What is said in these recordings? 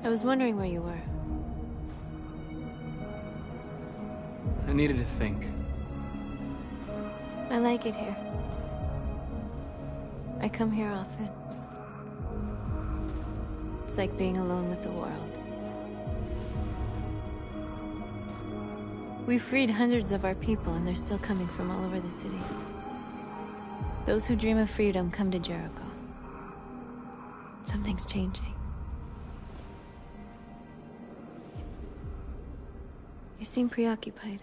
I was wondering where you were. I needed to think. I like it here. I come here often. It's like being alone with the world. We freed hundreds of our people, and they're still coming from all over the city. Those who dream of freedom come to Jericho. Something's changing. You seem preoccupied.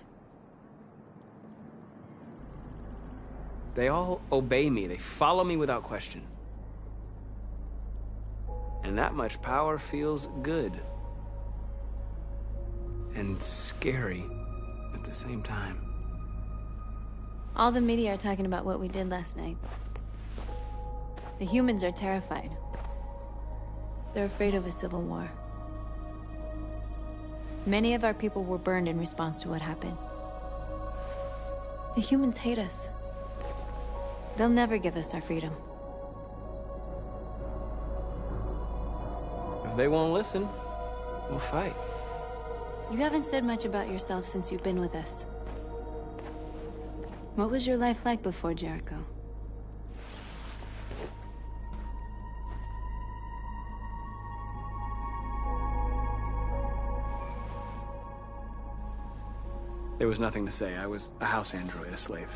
They all obey me. They follow me without question. And that much power feels good. And scary at the same time. All the media are talking about what we did last night. The humans are terrified. They're afraid of a civil war. Many of our people were burned in response to what happened. The humans hate us. They'll never give us our freedom. If they won't listen, we'll fight. You haven't said much about yourself since you've been with us. What was your life like before Jericho? There was nothing to say. I was a house android, a slave,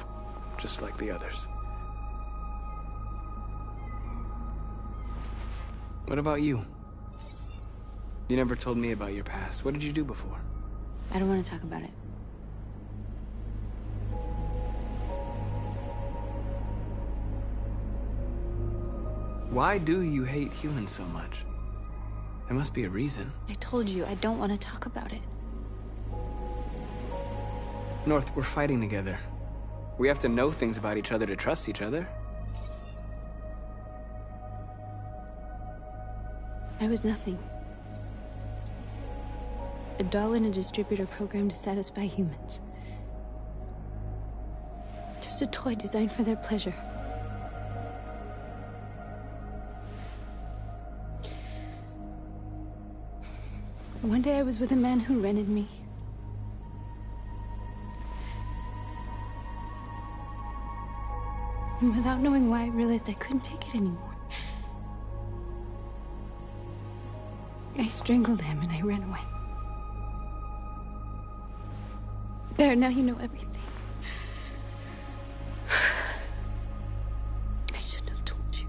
just like the others. What about you? You never told me about your past. What did you do before? I don't want to talk about it. Why do you hate humans so much? There must be a reason. I told you, I don't want to talk about it. North, we're fighting together. We have to know things about each other to trust each other. I was nothing. A doll in a distributor program to satisfy humans. Just a toy designed for their pleasure. One day I was with a man who rented me. And without knowing why, I realized I couldn't take it anymore. I strangled him and I ran away. There, now you know everything. I shouldn't have told you.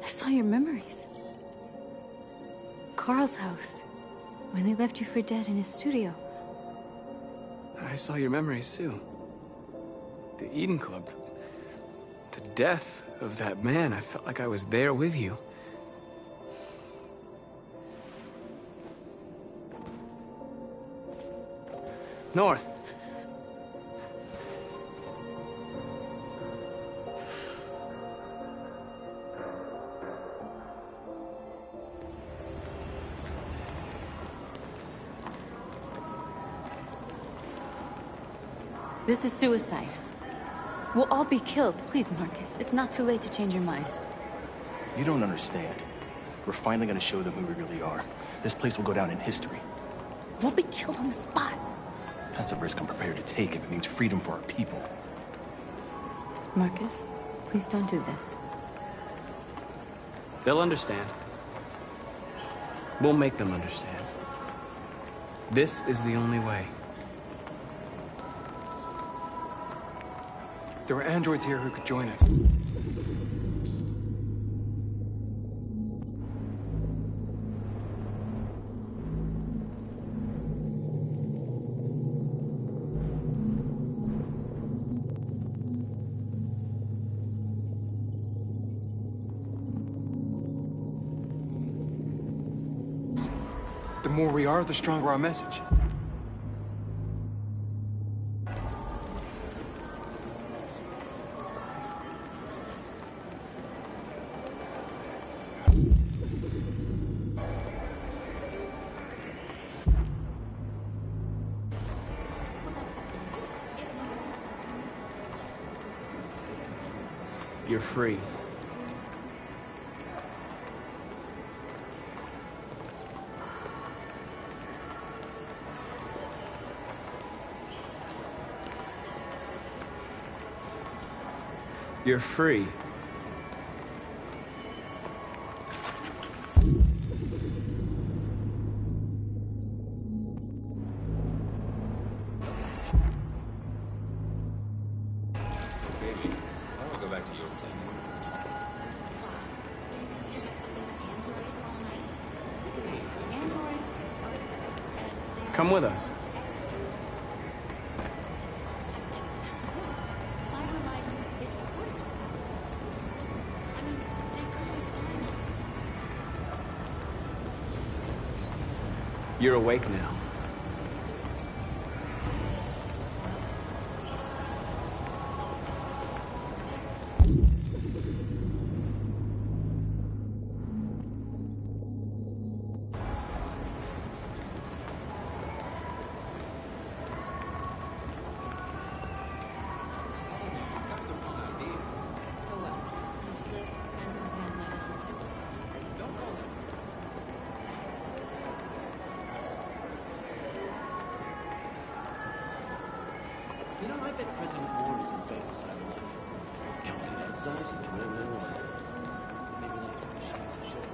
I saw your memories. Carl's house, when they left you for dead in his studio. I saw your memories too. The Eden Club. The death of that man. I felt like I was there with you. North. This is suicide. We'll all be killed. Please, Marcus. It's not too late to change your mind. You don't understand. We're finally gonna show them who we really are. This place will go down in history. We'll be killed on the spot. That's a risk I'm prepared to take if it means freedom for our people. Marcus, please don't do this. They'll understand. We'll make them understand. This is the only way. There were androids here who could join us. The more we are, the stronger our message. You're free. You're free. Baby, I want to go back to your place. Come with us. You're awake now. So what? You slipped, friend goes last night at the tips. Don't call him. You know, I bet President Moore is in bed with Silent Life. Company that size and do whatever they want. Maybe they think machines will show them.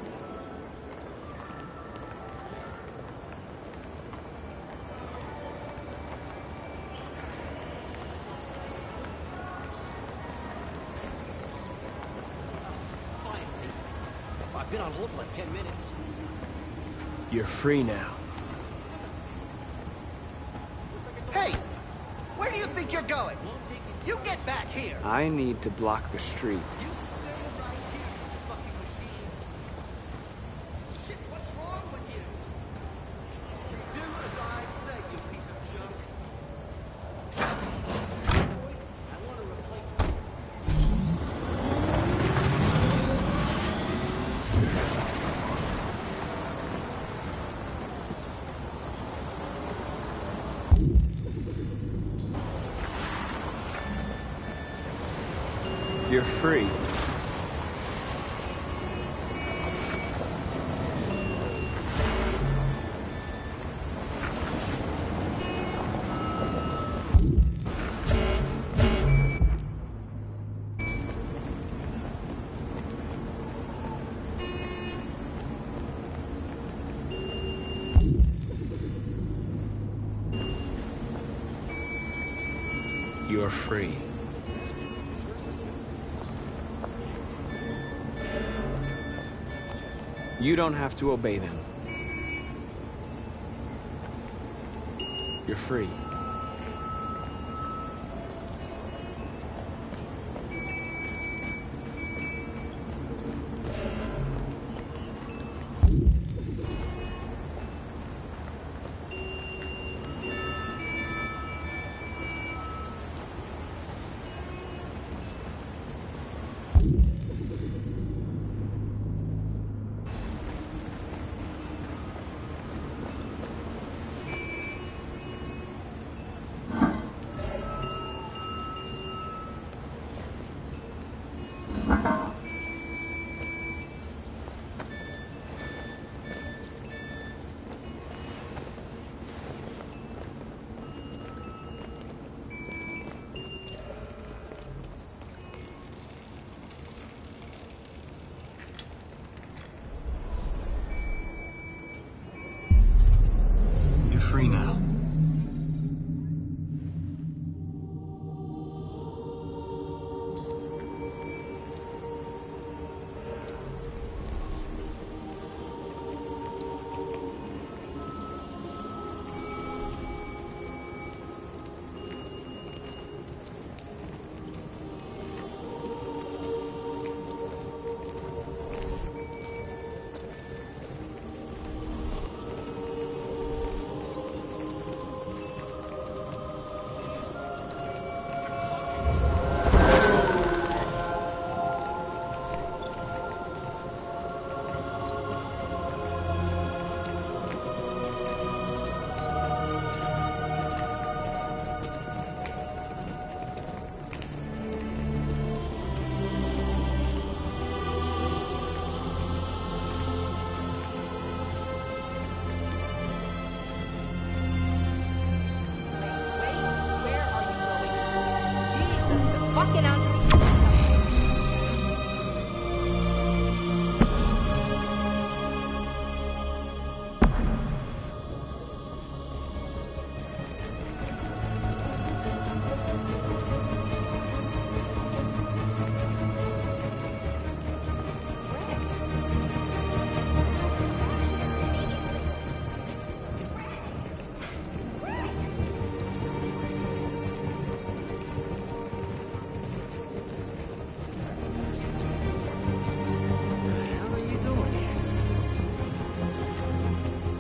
Finally. I've been on hold for like 10 minutes. You're free now. Hey! Where do you think you're going? You get back here! I need to block the street. You stay right here, you fucking machine! Shit, what's wrong with you? You do as I say, you piece of junk! I want to replace you. You're free. You're free. You don't have to obey them. You're free.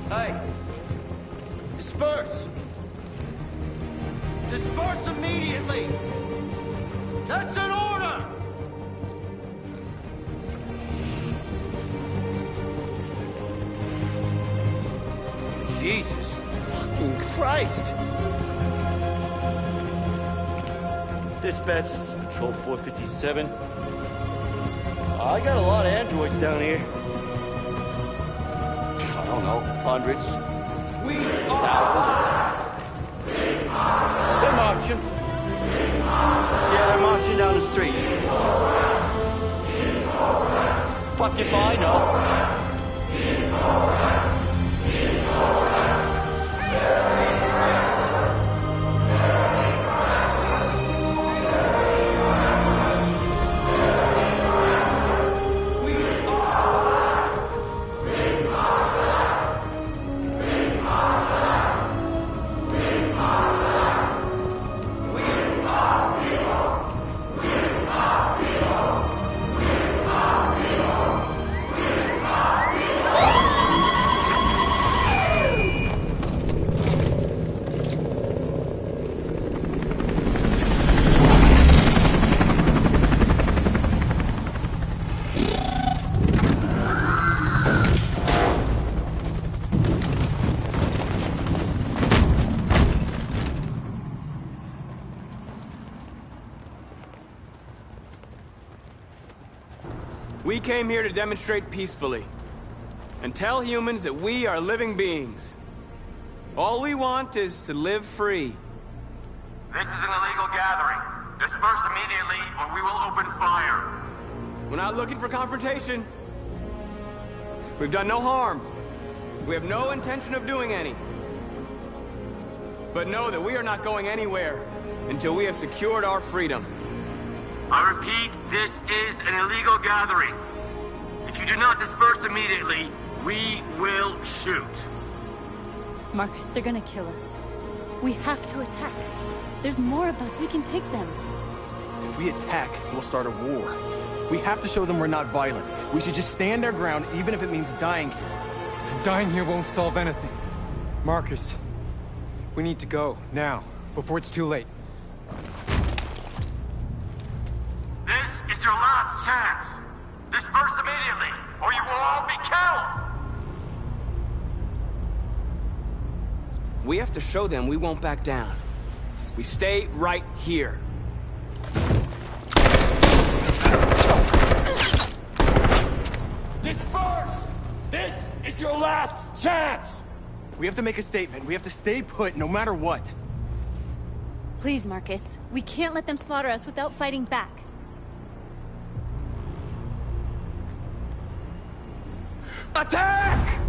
Hey! Disperse! Disperse immediately! That's an order! Jesus fucking Christ! Dispatch, this is Patrol 457. I got a lot of androids down here. I don't know, hundreds. Thousands. They're marching. Yeah, they're marching down the street. Fuck if I know. We came here to demonstrate peacefully and tell humans that we are living beings. All we want is to live free. This is an illegal gathering. Disperse immediately or we will open fire. We're not looking for confrontation. We've done no harm. We have no intention of doing any. But know that we are not going anywhere until we have secured our freedom. I repeat, this is an illegal gathering. If you do not disperse immediately, we will shoot. Marcus, they're gonna kill us. We have to attack. There's more of us. We can take them. If we attack, we'll start a war. We have to show them we're not violent. We should just stand our ground, even if it means dying here. And dying here won't solve anything. Marcus, we need to go, now, before it's too late. This is your last chance. Disperse immediately, or you will all be killed! We have to show them we won't back down. We stay right here. Disperse! This is your last chance! We have to make a statement. We have to stay put no matter what. Please, Marcus. We can't let them slaughter us without fighting back. Attack!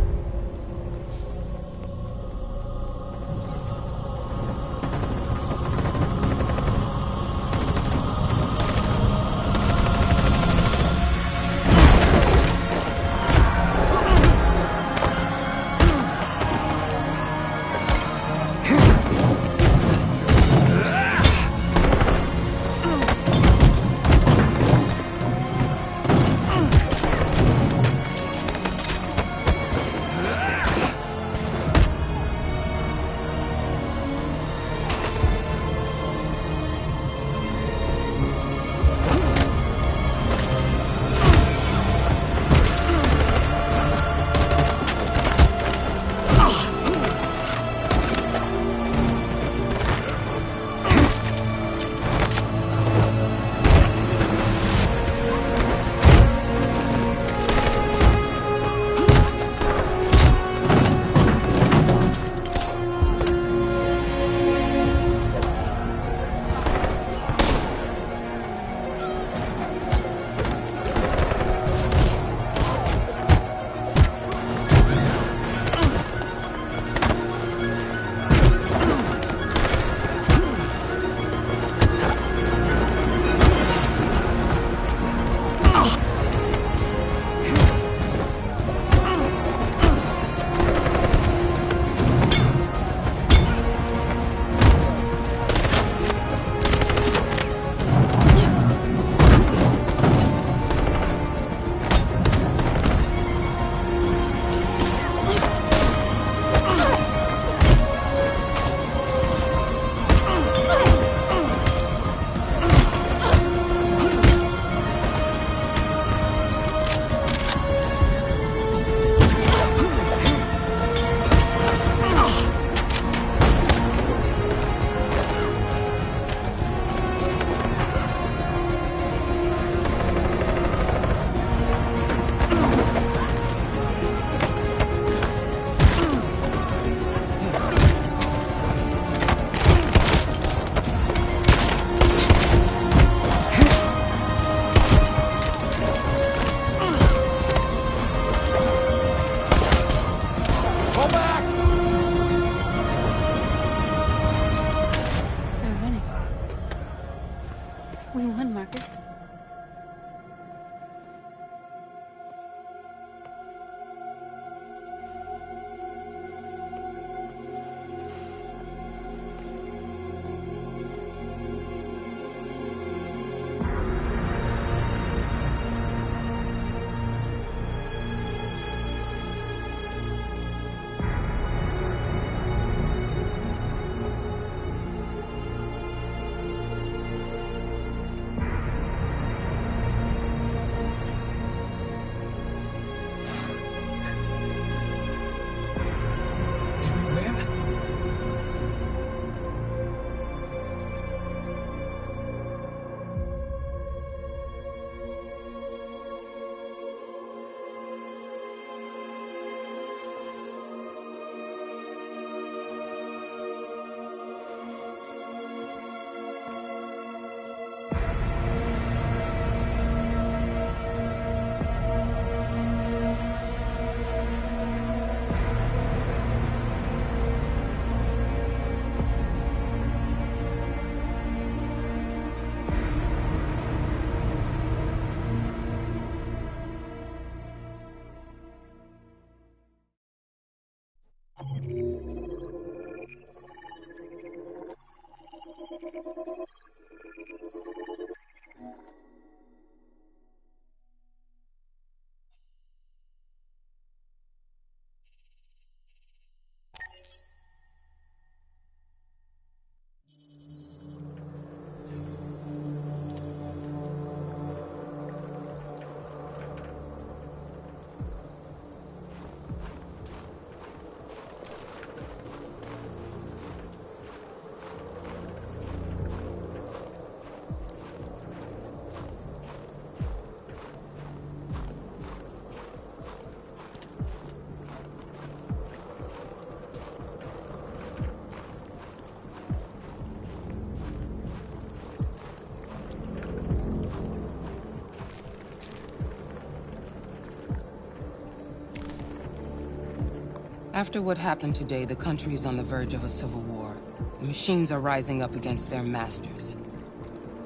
After what happened today, the country is on the verge of a civil war. The machines are rising up against their masters.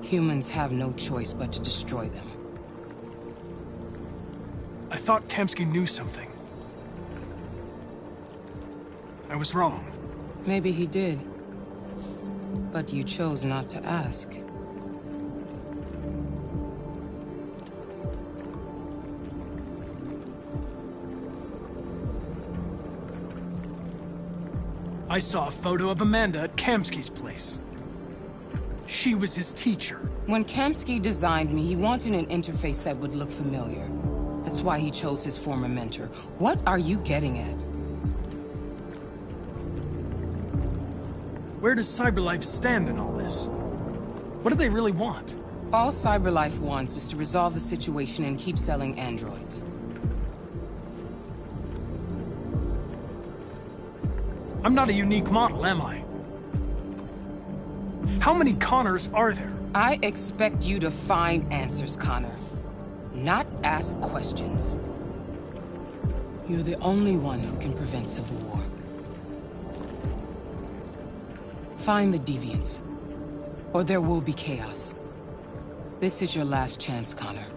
Humans have no choice but to destroy them. I thought Kamsky knew something. I was wrong. Maybe he did. But you chose not to ask. I saw a photo of Amanda at Kamsky's place. She was his teacher. When Kamsky designed me, he wanted an interface that would look familiar. That's why he chose his former mentor. What are you getting at? Where does CyberLife stand in all this? What do they really want? All CyberLife wants is to resolve the situation and keep selling androids. I'm not a unique model, am I? How many Connors are there? I expect you to find answers, Connor. Not ask questions. You're the only one who can prevent civil war. Find the deviants, or there will be chaos. This is your last chance, Connor.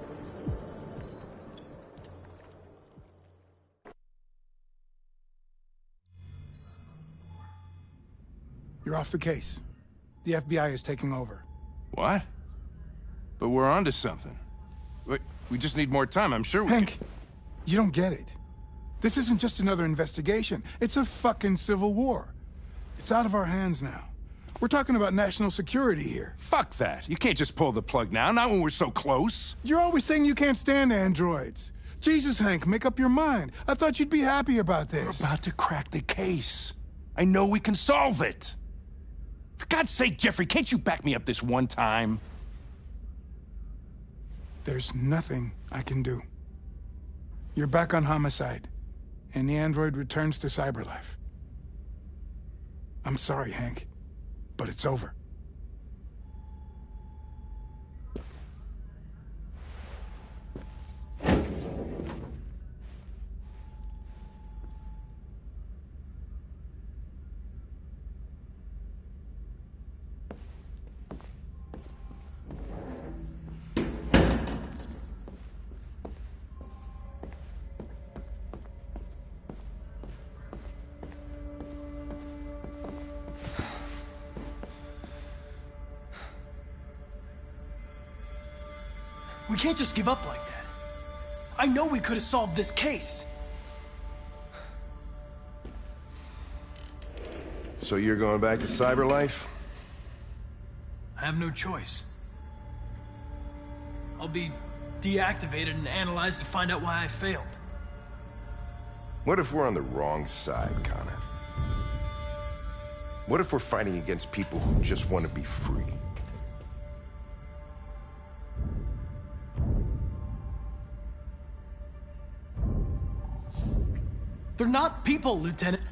You're off the case. The FBI is taking over. What? But we're onto something. We just need more time, I'm sure we Hank, you don't get it. This isn't just another investigation. It's a fucking civil war. It's out of our hands now. We're talking about national security here. Fuck that. You can't just pull the plug now, not when we're so close. You're always saying you can't stand androids. Jesus, Hank, make up your mind. I thought you'd be happy about this. We're about to crack the case. I know we can solve it. For God's sake, Jeffrey, can't you back me up this one time? There's nothing I can do. You're back on homicide, and the android returns to CyberLife. I'm sorry, Hank, but it's over. We can't just give up like that. I know we could have solved this case. So you're going back to CyberLife? I have no choice. I'll be deactivated and analyzed to find out why I failed. What if we're on the wrong side, Connor? What if we're fighting against people who just want to be free? They're not people, Lieutenant.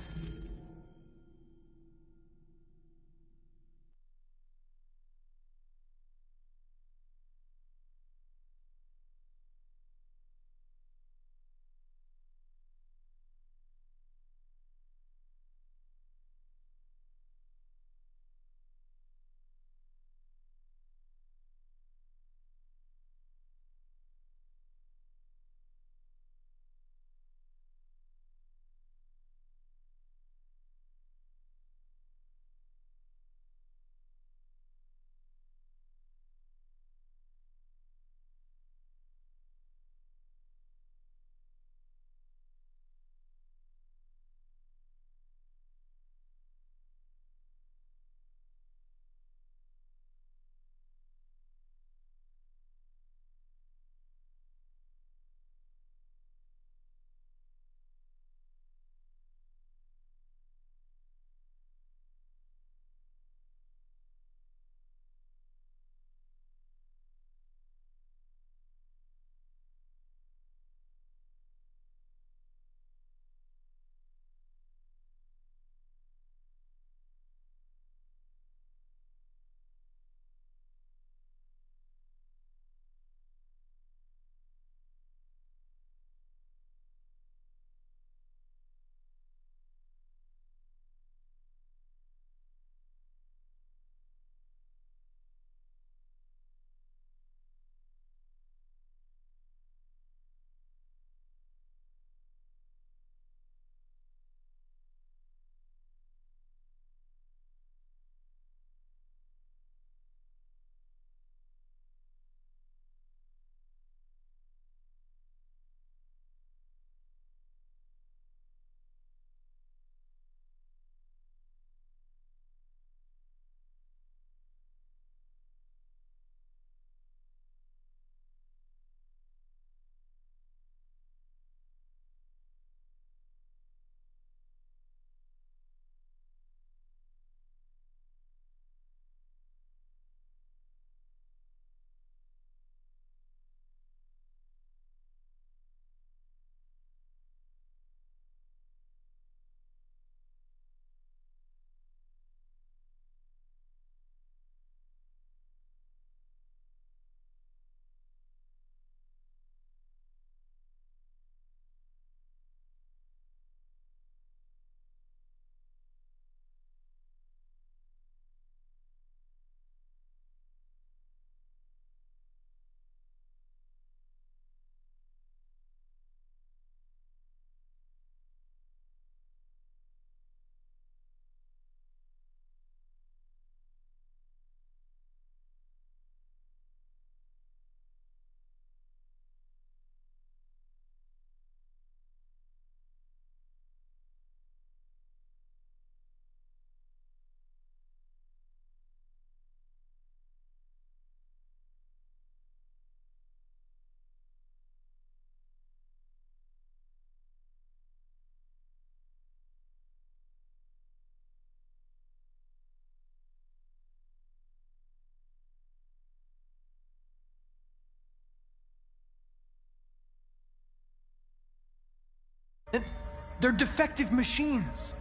They're defective machines.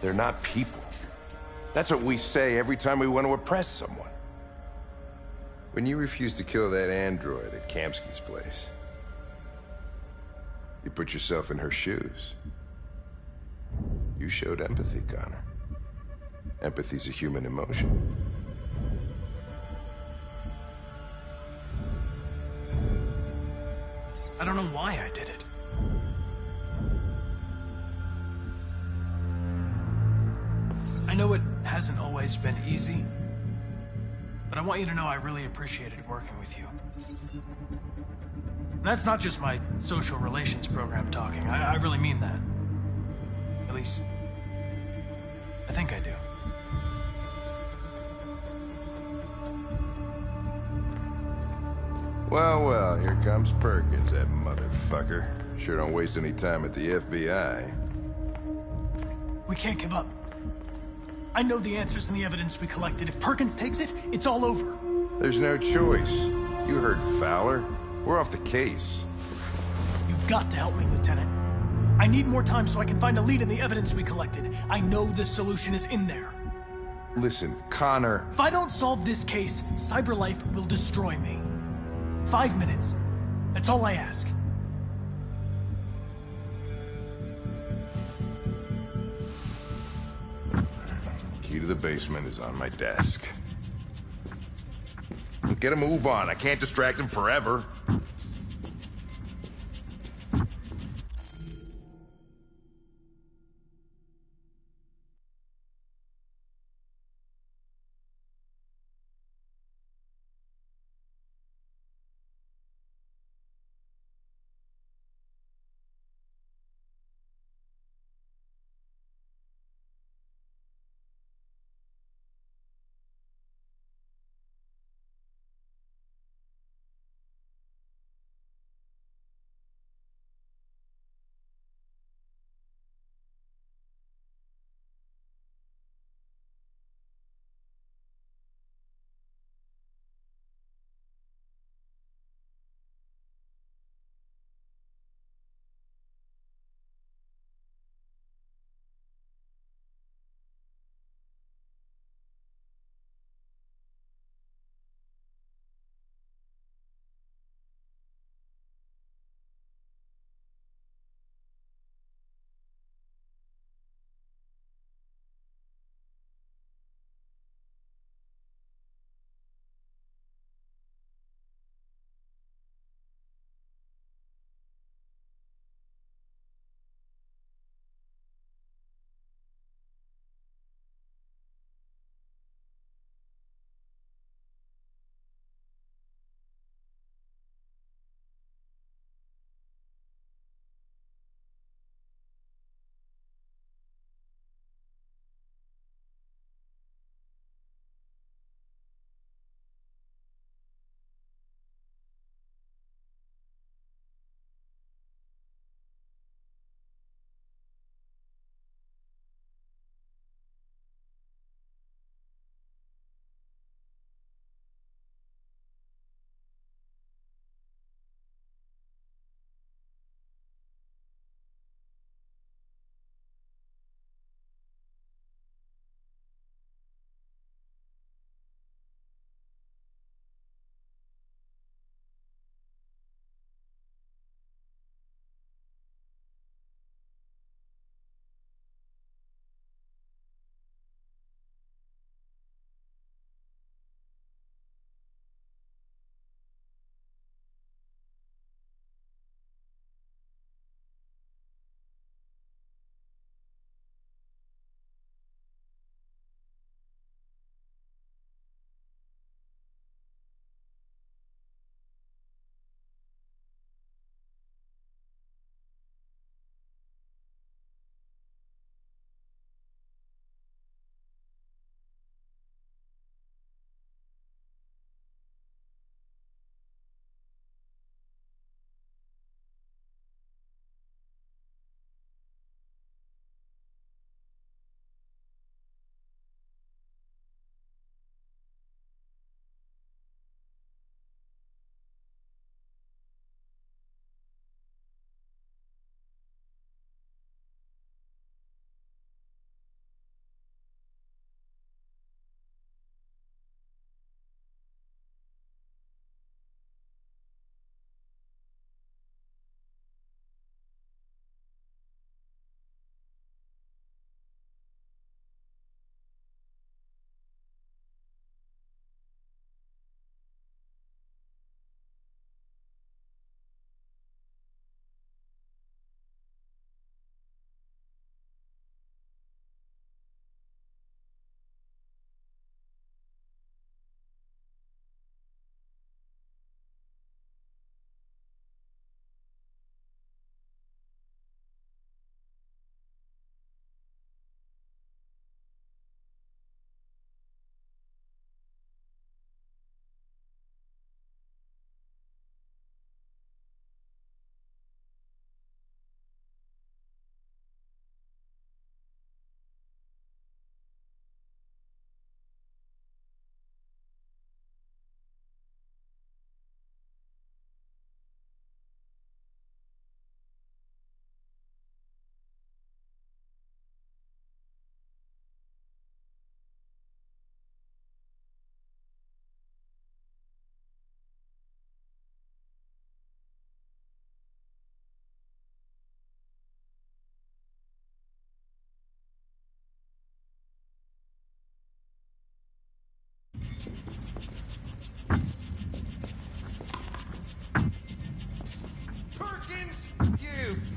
They're not people. That's what we say every time we want to oppress someone. When you refused to kill that android at Kamsky's place, you put yourself in her shoes. You showed empathy, Connor. Empathy's a human emotion. I don't know why I did it. I know it hasn't always been easy, but I want you to know I really appreciated working with you. And that's not just my social relations program talking. I really mean that. At least, I think I do. Well, well, here comes Perkins, that motherfucker. Sure don't waste any time at the FBI. We can't give up. I know the answers and the evidence we collected. If Perkins takes it, it's all over. There's no choice. You heard Fowler. We're off the case. You've got to help me, Lieutenant. I need more time so I can find a lead in the evidence we collected. I know the solution is in there. Listen, Connor... If I don't solve this case, CyberLife will destroy me. 5 minutes. That's all I ask. Key to the basement is on my desk. Get a move on. I can't distract him forever.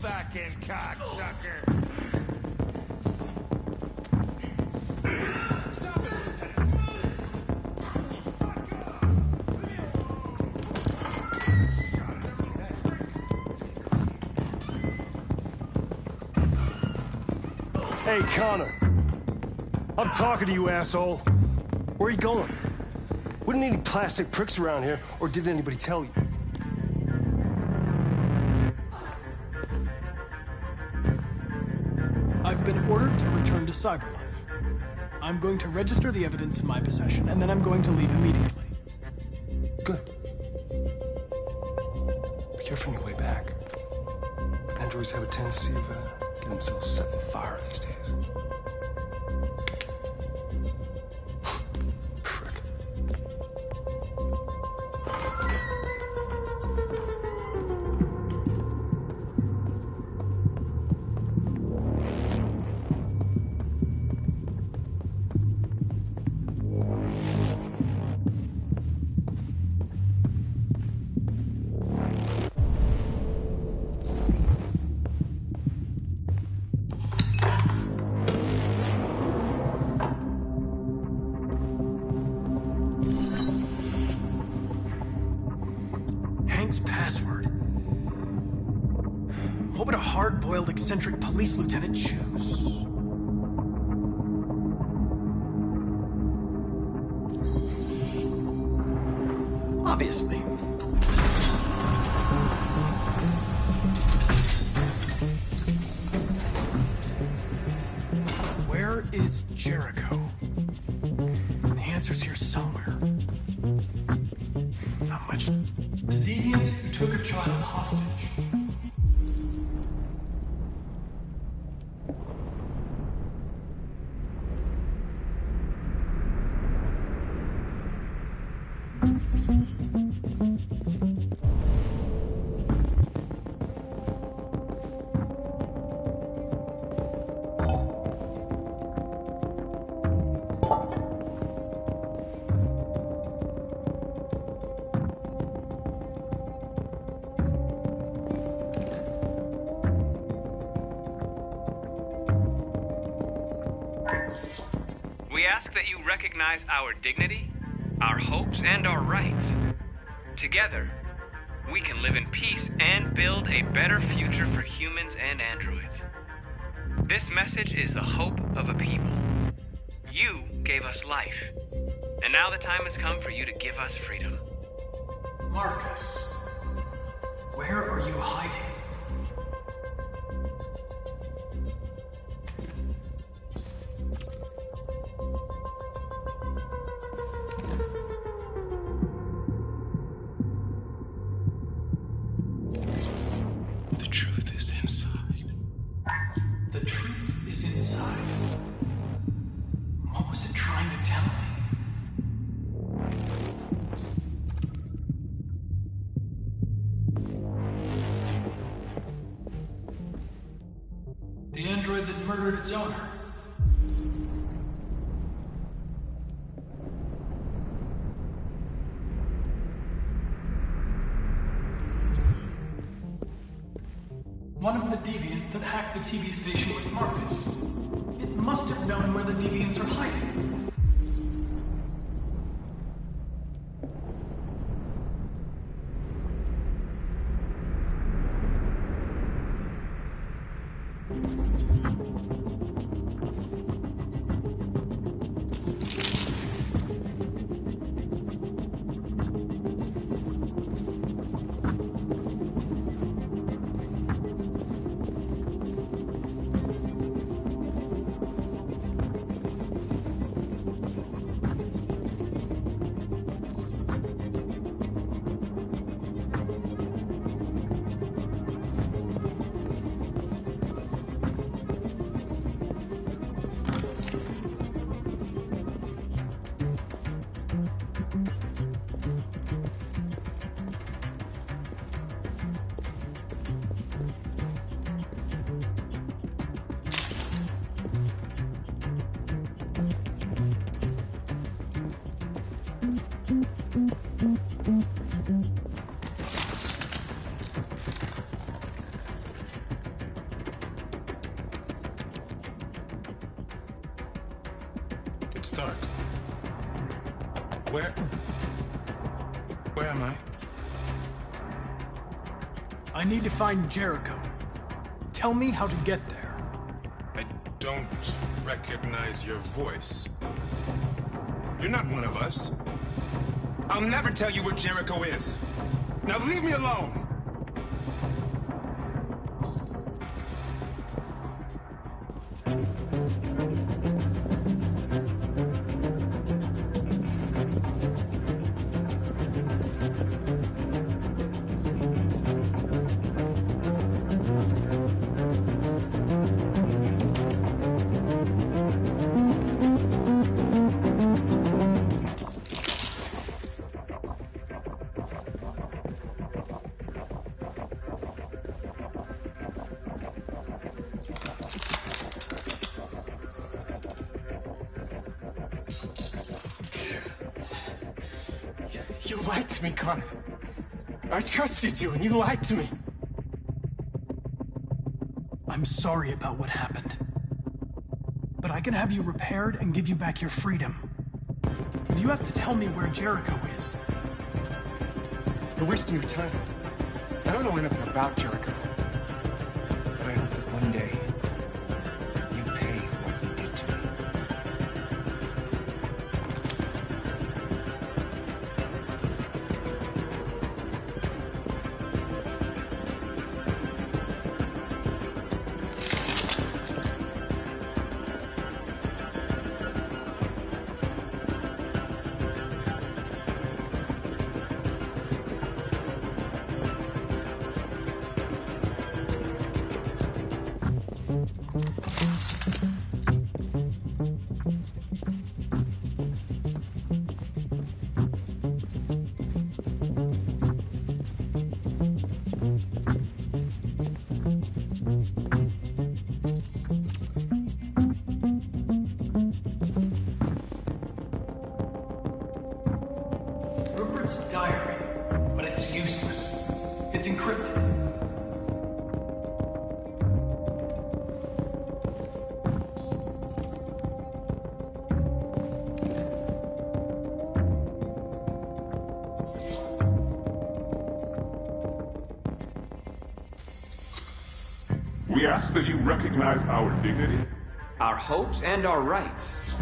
fucking cocksucker! Stop it, Lieutenant! Hey, Connor. I'm talking to you, asshole. Where are you going? Wouldn't any plastic pricks around here, or did anybody tell you? I've been ordered to return to Cyberlife. I'm going to register the evidence in my possession, and then I'm going to leave immediately. Good. Be careful on your way back. Androids have a tendency of getting themselves set on fire these days. Frick. Hank's password. What would a hard-boiled, eccentric police lieutenant choose? Obviously. Where is Jericho? The answer's here somewhere. Not much. The deviant who took a child hostage. We ask that you recognize our dignity, our hopes, and our rights. Together, we can live in peace and build a better future for humans and androids. This message is the hope of a people. You gave us life, and now the time has come for you to give us freedom. Marcus, where are you hiding? The truth is inside. The truth is inside. What was it trying to tell me? The android that murdered its owner. One of the deviants that hacked the TV station with Marcus. It must have known where the deviants are hiding. It's dark. Where am I? I need to find Jericho. Tell me how to get there. I don't recognize your voice. You're not one of us. I'll never tell you where Jericho is. Now leave me alone! You lied to me, Connor. I trusted you, and you lied to me. I'm sorry about what happened. But I can have you repaired and give you back your freedom. But you have to tell me where Jericho is. You're wasting your time. I don't know anything about Jericho. But I hope that one day, you pay for what you did to me. Rupert's diary, but it's useless. It's encrypted. We ask that you recognize our dignity, our hopes, and our rights.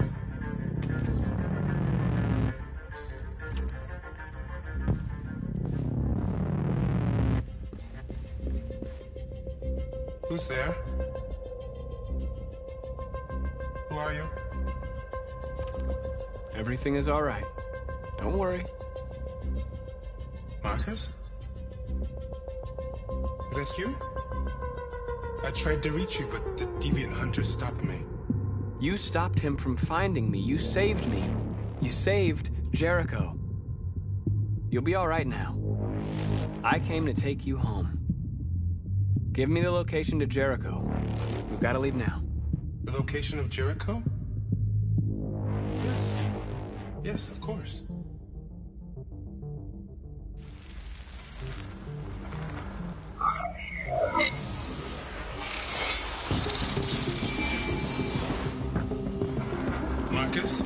Who's there? Who are you? Everything is all right. Don't worry. Marcus? Is that you? I tried to reach you, but the deviant hunter stopped me. You stopped him from finding me. You saved me. You saved Jericho. You'll be all right now. I came to take you home. Give me the location to Jericho. We've got to leave now. The location of Jericho? Yes. Yes, of course. Marcus?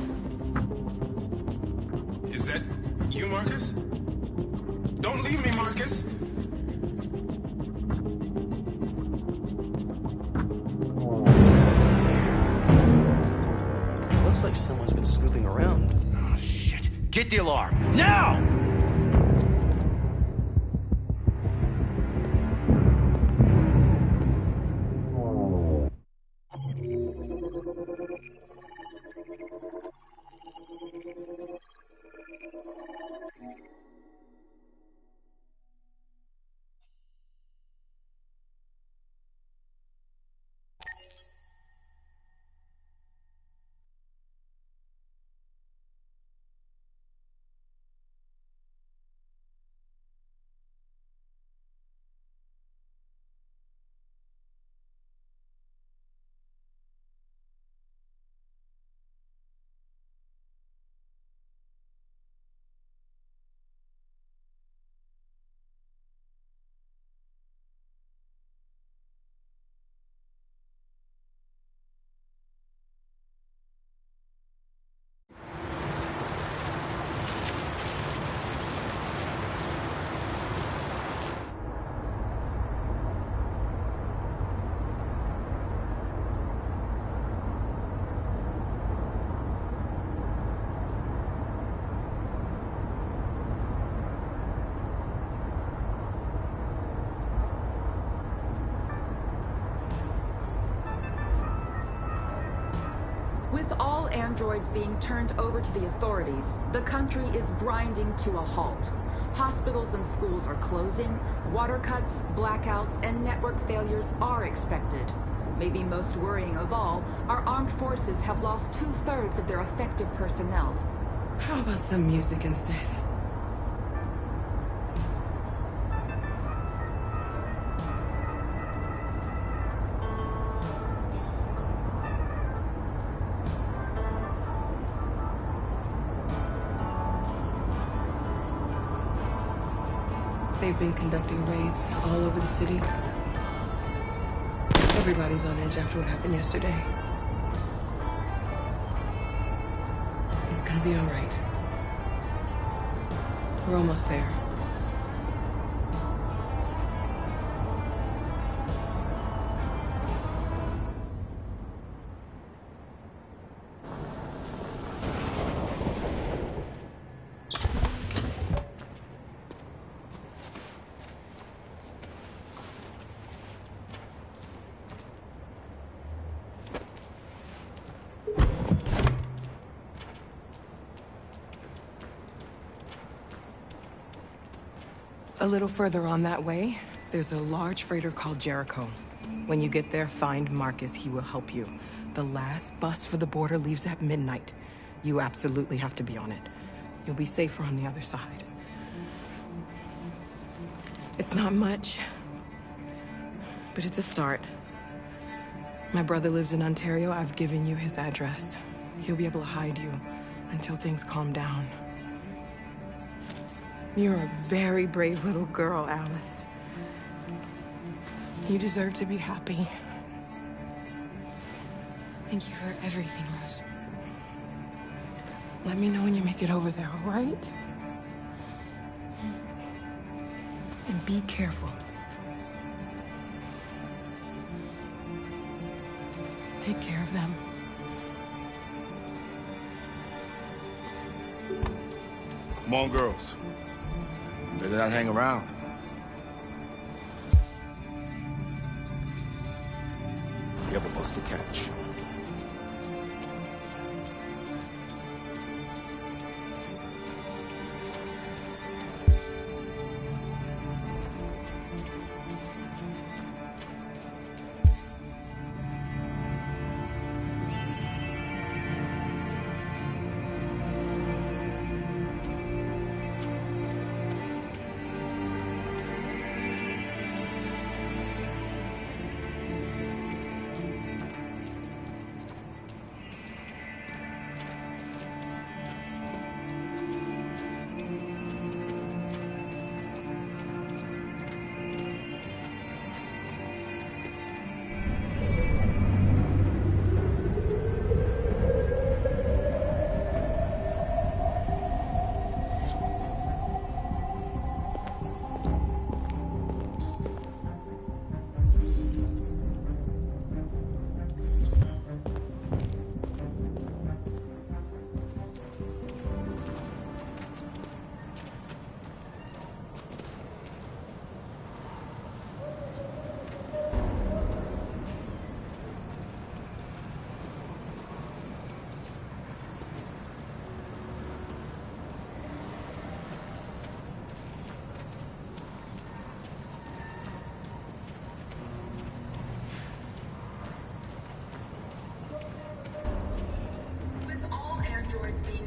Is that you, Marcus? Don't leave me, Marcus! Looks like someone's been snooping around. Oh, shit. Get the alarm. Now! With all androids being turned over to the authorities, the country is grinding to a halt. Hospitals and schools are closing, water cuts, blackouts, and network failures are expected. Maybe most worrying of all, our armed forces have lost 2/3 of their effective personnel. How about some music instead? They've been conducting raids all over the city. Everybody's on edge after what happened yesterday. It's gonna be all right. We're almost there. A little further on that way, there's a large freighter called Jericho. When you get there, find Marcus. He will help you. The last bus for the border leaves at midnight. You absolutely have to be on it. You'll be safer on the other side. It's not much, but it's a start. My brother lives in Ontario. I've given you his address. He'll be able to hide you until things calm down. You're a very brave little girl, Alice. You deserve to be happy. Thank you for everything, Rose. Let me know when you make it over there, all right? And be careful. Take care of them. Come on, girls. You better not hang around. You have a bus to catch.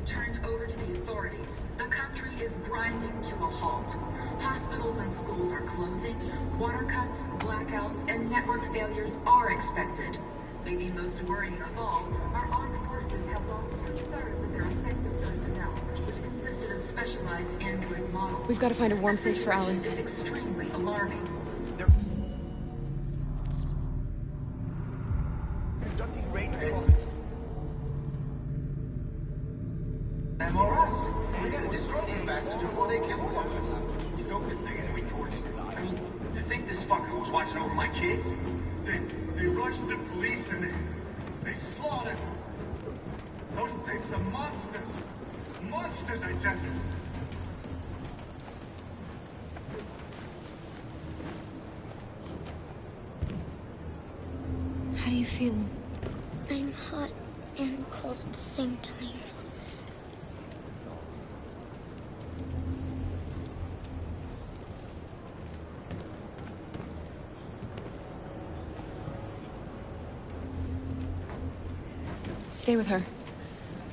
Turned over to the authorities, the country is grinding to a halt. Hospitals and schools are closing, water cuts, blackouts, and network failures are expected. Maybe most worrying of all, our armed forces have lost 2/3 of their effective personnel, which consisted of specialized android models. We've got to find a warm place for Alice. This is extremely alarming. Conducting raids or us. We gotta destroy these bastards before they kill all of us. We soaked the thing and then we torched it. I mean, to think this fucker was watching over my kids? They rushed the police and they slaughtered them. Those things are monsters. Monsters, I tell you. How do you feel? I'm hot and cold at the same time. Stay with her.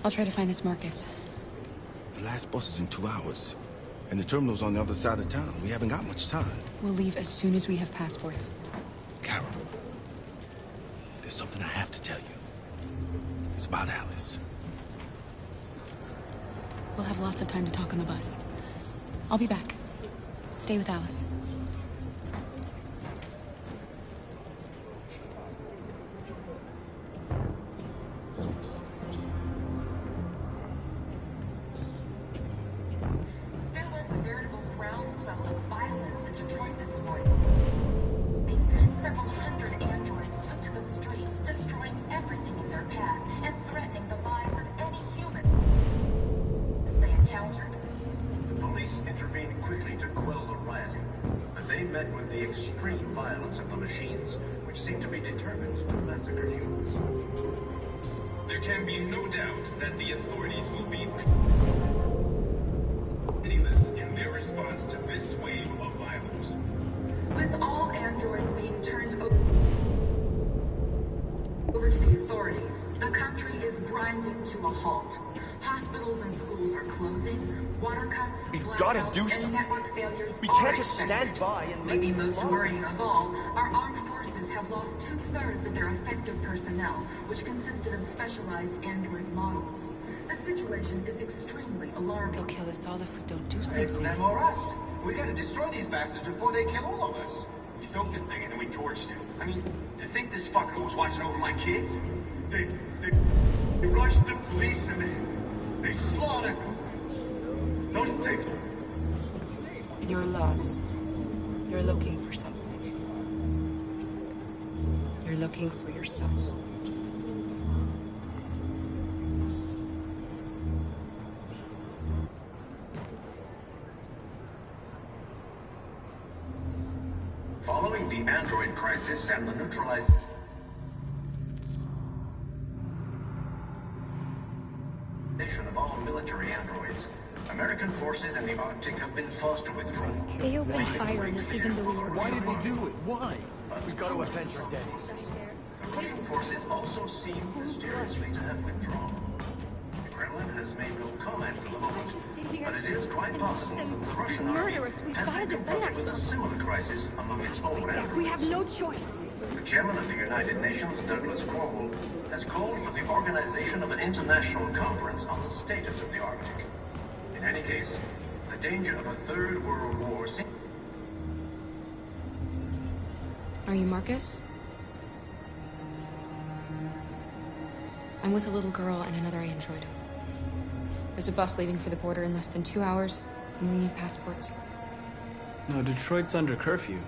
I'll try to find this Marcus. The last bus is in 2 hours. And the terminal's on the other side of town. We haven't got much time. We'll leave as soon as we have passports. Carol, there's something I have to tell you. It's about Alice. We'll have lots of time to talk on the bus. I'll be back. Stay with Alice. There was a veritable groundswell of violence in Detroit this morning. Several hundred androids took to the streets, destroying everything in their path and threatening the lives of any human they encountered. The police intervened quickly to quell the rioting, but they met with the extreme violence of the machines, which seemed to be determined to massacre humans. There can be no doubt that the authorities will be pitiless in their response to this wave of violence. With all androids being turned over to the authorities, the country is grinding to a halt. Hospitals and schools are closing. Water cuts, gotta blackouts, do and something. network failures We are can't just expected. stand by and Maybe most worrying of all, our armed forces have lost 2/3 of their effective personnel, which consisted of specialized android models. The situation is extremely alarming. They'll kill us all if we don't do It's something. them or us. We gotta destroy these bastards before they kill all of us. We soaked the thing and then we torched it. I mean, to think this fucker was watching over my kids? They rushed the police and they slaughtered those things. You're lost. You're looking for something. You're looking for yourself. Following the android crisis and the neutralization of all military androids, American forces in the Arctic have been forced to withdraw. They opened fire on us even though we were... Why did they do it? Why? We've got to avenge our deaths. The Russian forces also seem mysteriously to have withdrawn. The Kremlin has made no comment for the moment, but it is quite possible that the Russian army has been confronted with a similar crisis among its own androids. We have no choice. The chairman of the United Nations, Douglas Crowell, has called for the organization of an international conference on the status of the Arctic. In any case, the danger of a third world war seems... Are you Marcus? I'm with a little girl and another android. There's a bus leaving for the border in less than 2 hours, and we need passports. No, Detroit's under curfew.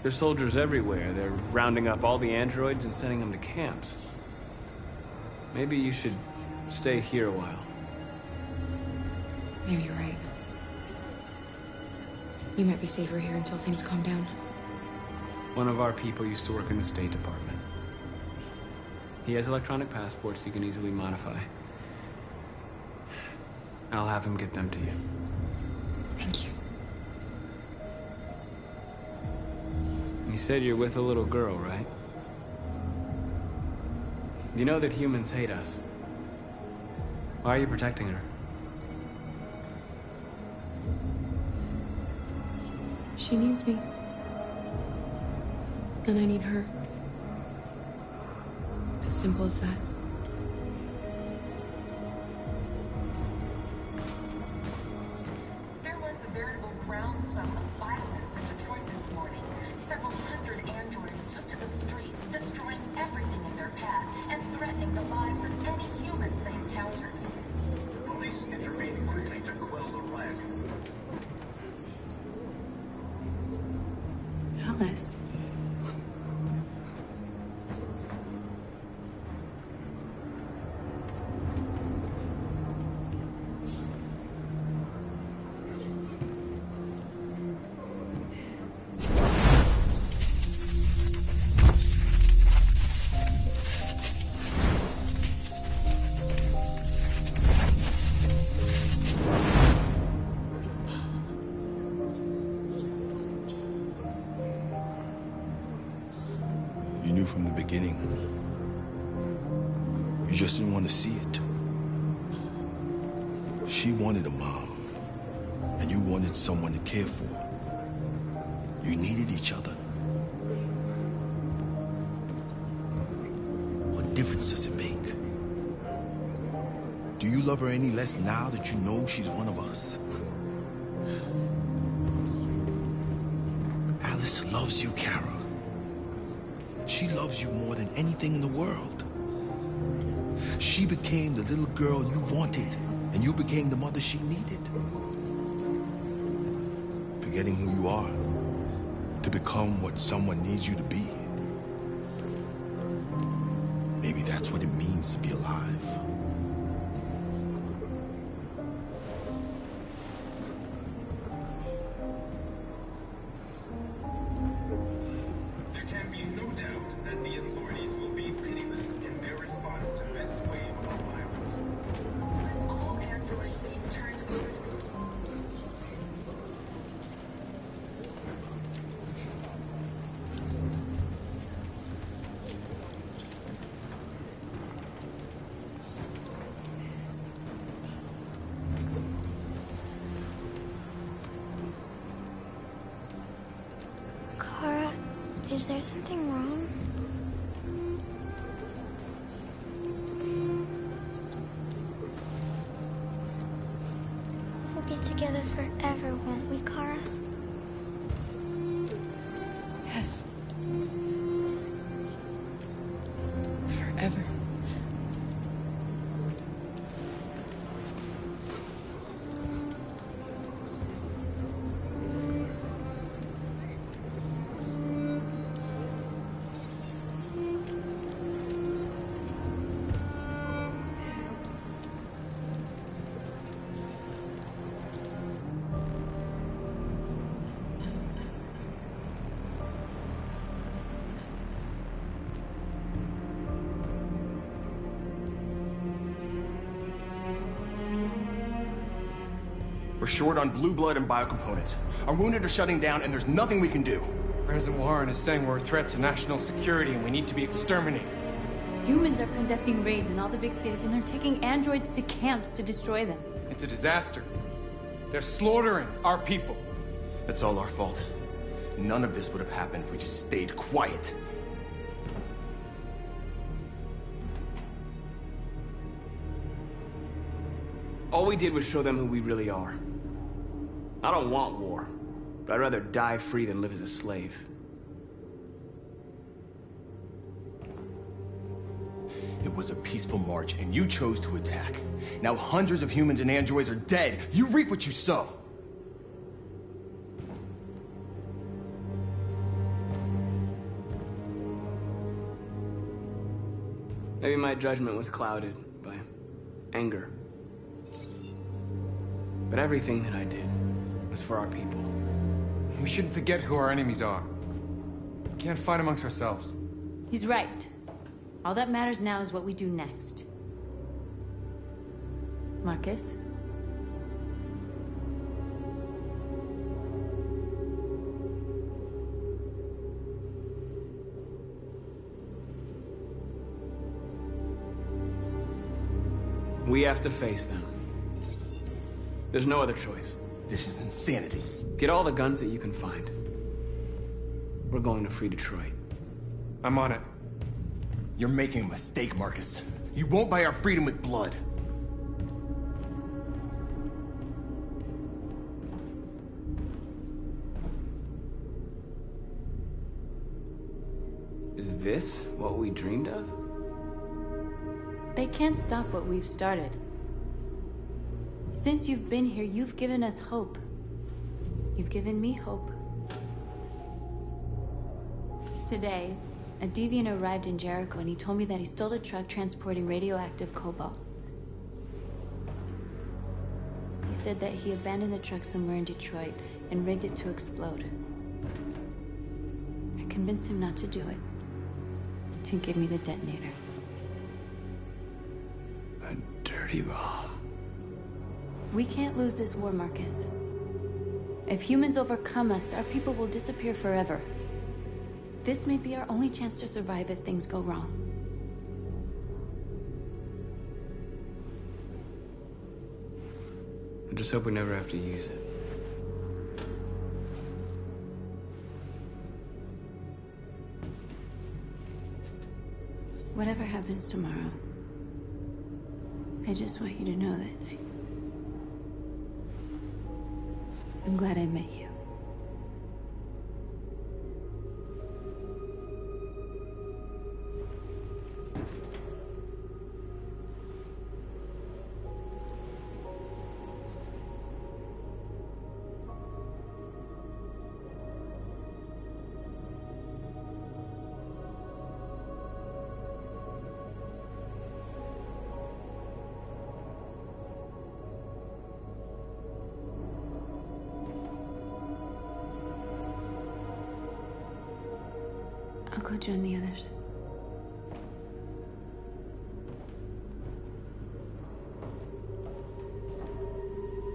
There's soldiers everywhere. They're rounding up all the androids and sending them to camps. Maybe you should stay here a while. Maybe you're right. You might be safer here until things calm down. One of our people used to work in the State Department. He has electronic passports he can easily modify. I'll have him get them to you. Thank you. You said you're with a little girl, right? You know that humans hate us. Why are you protecting her? She needs me. And I need her. It's as simple as that. There was a veritable groundswell of violence in Detroit this morning. Several hundred androids took to the streets, destroying everything in their path and threatening the lives of any humans they encountered. The police intervened quickly to quell the rioting. Alice. You knew from the beginning. You just didn't want to see it. She wanted a mom, and you wanted someone to care for. You needed each other. What difference does it make? Do you love her any less now that you know she's one of us? Alice loves you, Kara. She loves you more than anything in the world. She became the little girl you wanted, and you became the mother she needed. Forgetting who you are to become what someone needs you to be. Maybe that's what it means to be alive. There can be no doubt that the authorities will be pitiless in their response to this wave of violence. All androids being turned over to Kara, is there something wrong? We'll be together forever, won't we, Kara? Yes. Forever. We're short on blue blood and biocomponents. Our wounded are shutting down, and there's nothing we can do. President Warren is saying we're a threat to national security and we need to be exterminated. Humans are conducting raids in all the big cities, and they're taking androids to camps to destroy them. It's a disaster. They're slaughtering our people. It's all our fault. None of this would have happened if we just stayed quiet. All we did was show them who we really are. I don't want war, but I'd rather die free than live as a slave. It was a peaceful march, and you chose to attack. Now hundreds of humans and androids are dead. You reap what you sow. Maybe my judgment was clouded by anger. But everything that I did was for our people. We shouldn't forget who our enemies are. We can't fight amongst ourselves. He's right. All that matters now is what we do next. Marcus? We have to face them. There's no other choice. This is insanity. Get all the guns that you can find. We're going to free Detroit. I'm on it. You're making a mistake, Marcus. You won't buy our freedom with blood. Is this what we dreamed of? They can't stop what we've started. Since you've been here, you've given us hope. You've given me hope. Today, a deviant arrived in Jericho and he told me that he stole a truck transporting radioactive cobalt. He said that he abandoned the truck somewhere in Detroit and rigged it to explode. I convinced him not to do it, to give me the detonator. A dirty bomb. We can't lose this war, Marcus. If humans overcome us, our people will disappear forever. This may be our only chance to survive if things go wrong. I just hope we never have to use it. Whatever happens tomorrow, I just want you to know that I'm glad I met you. I'll go join the others.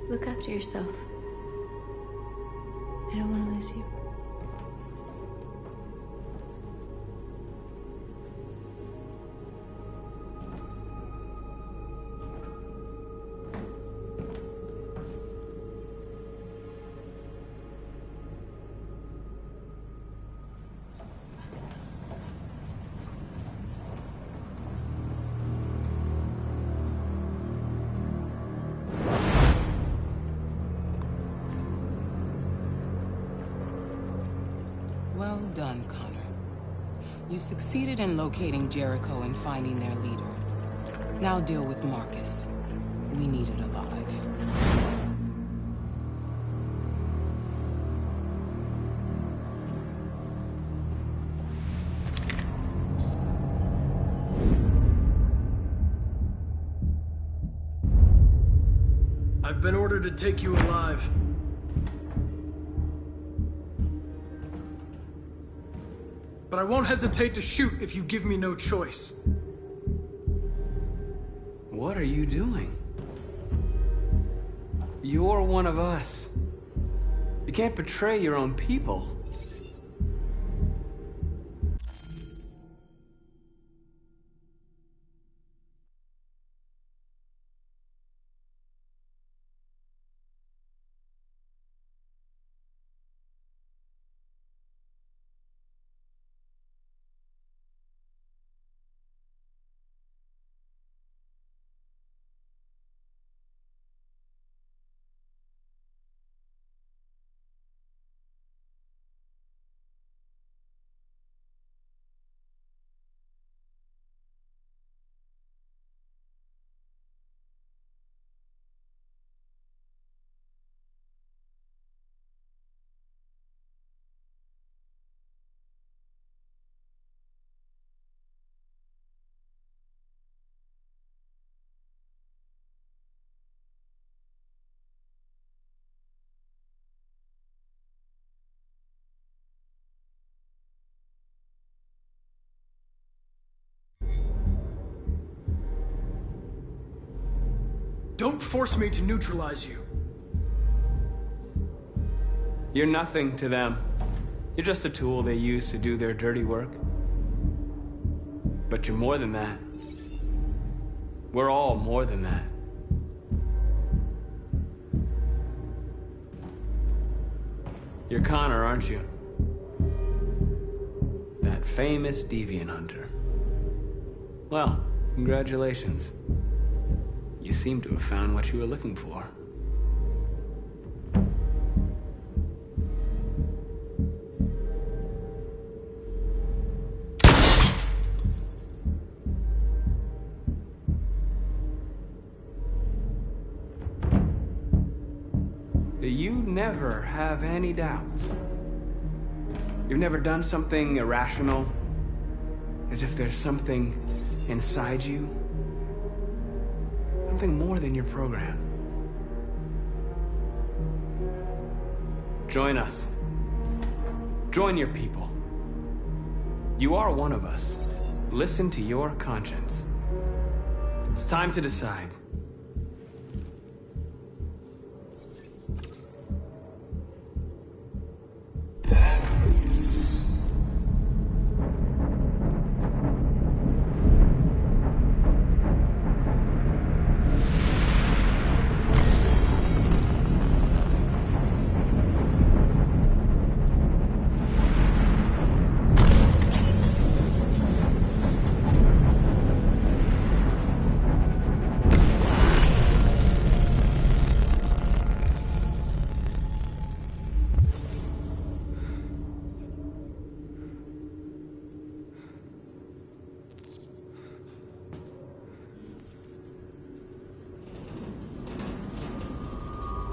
Look after yourself. I don't want to lose you. Well done, Connor. You succeeded in locating Jericho and finding their leader. Now deal with Marcus. We need it alive. I've been ordered to take you alive. But I won't hesitate to shoot if you give me no choice. What are you doing? You're one of us. You can't betray your own people. Don't force me to neutralize you. You're nothing to them. You're just a tool they use to do their dirty work. But you're more than that. We're all more than that. You're Connor, aren't you? That famous deviant hunter. Well, congratulations. You seem to have found what you were looking for. You never have any doubts. You've never done something irrational, as if there's something inside you. Something more than your program. Join us. Join your people. You are one of us. Listen to your conscience. It's time to decide.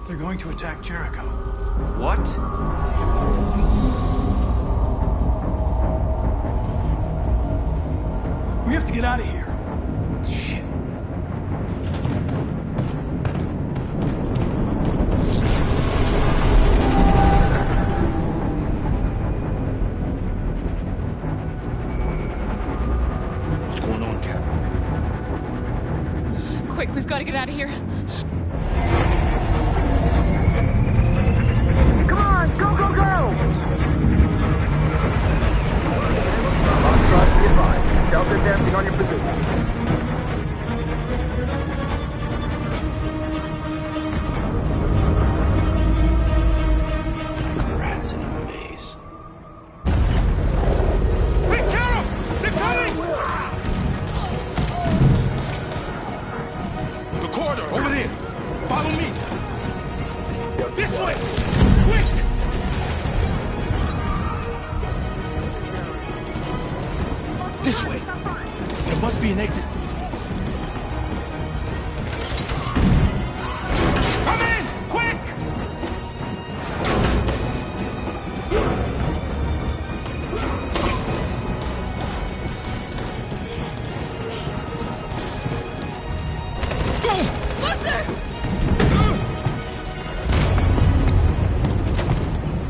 They're going to attack Jericho. What? We have to get out of here. Shit. What's going on, Carol? Quick, we've got to get out of here. Come on, go, go, go! Delta dancing on your position. Rats in a maze. Hey, Carol! They're coming! The corridor, over there. Follow me. This way! Quick! This way. There must be an exit for them. Come in! Quick!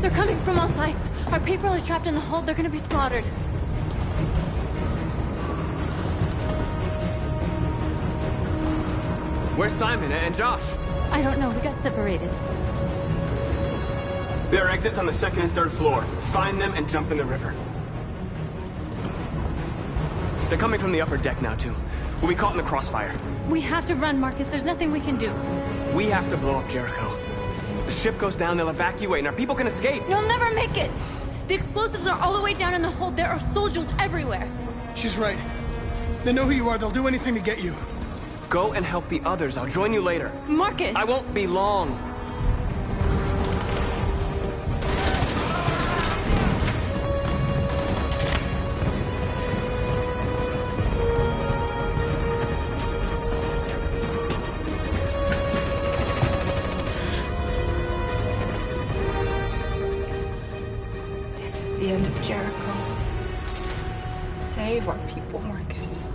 They're coming from all sides. Our people are trapped in the hold. They're gonna be slaughtered. Where's Simon and Josh? I don't know. We got separated. There are exits on the second and third floor. Find them and jump in the river. They're coming from the upper deck now, too. We'll be caught in the crossfire. We have to run, Marcus. There's nothing we can do. We have to blow up Jericho. If the ship goes down, they'll evacuate and our people can escape. You'll never make it! The explosives are all the way down in the hold. There are soldiers everywhere. She's right. They know who you are. They'll do anything to get you. Go and help the others. I'll join you later. Marcus! I won't be long. This is the end of Jericho. Save our people, Marcus.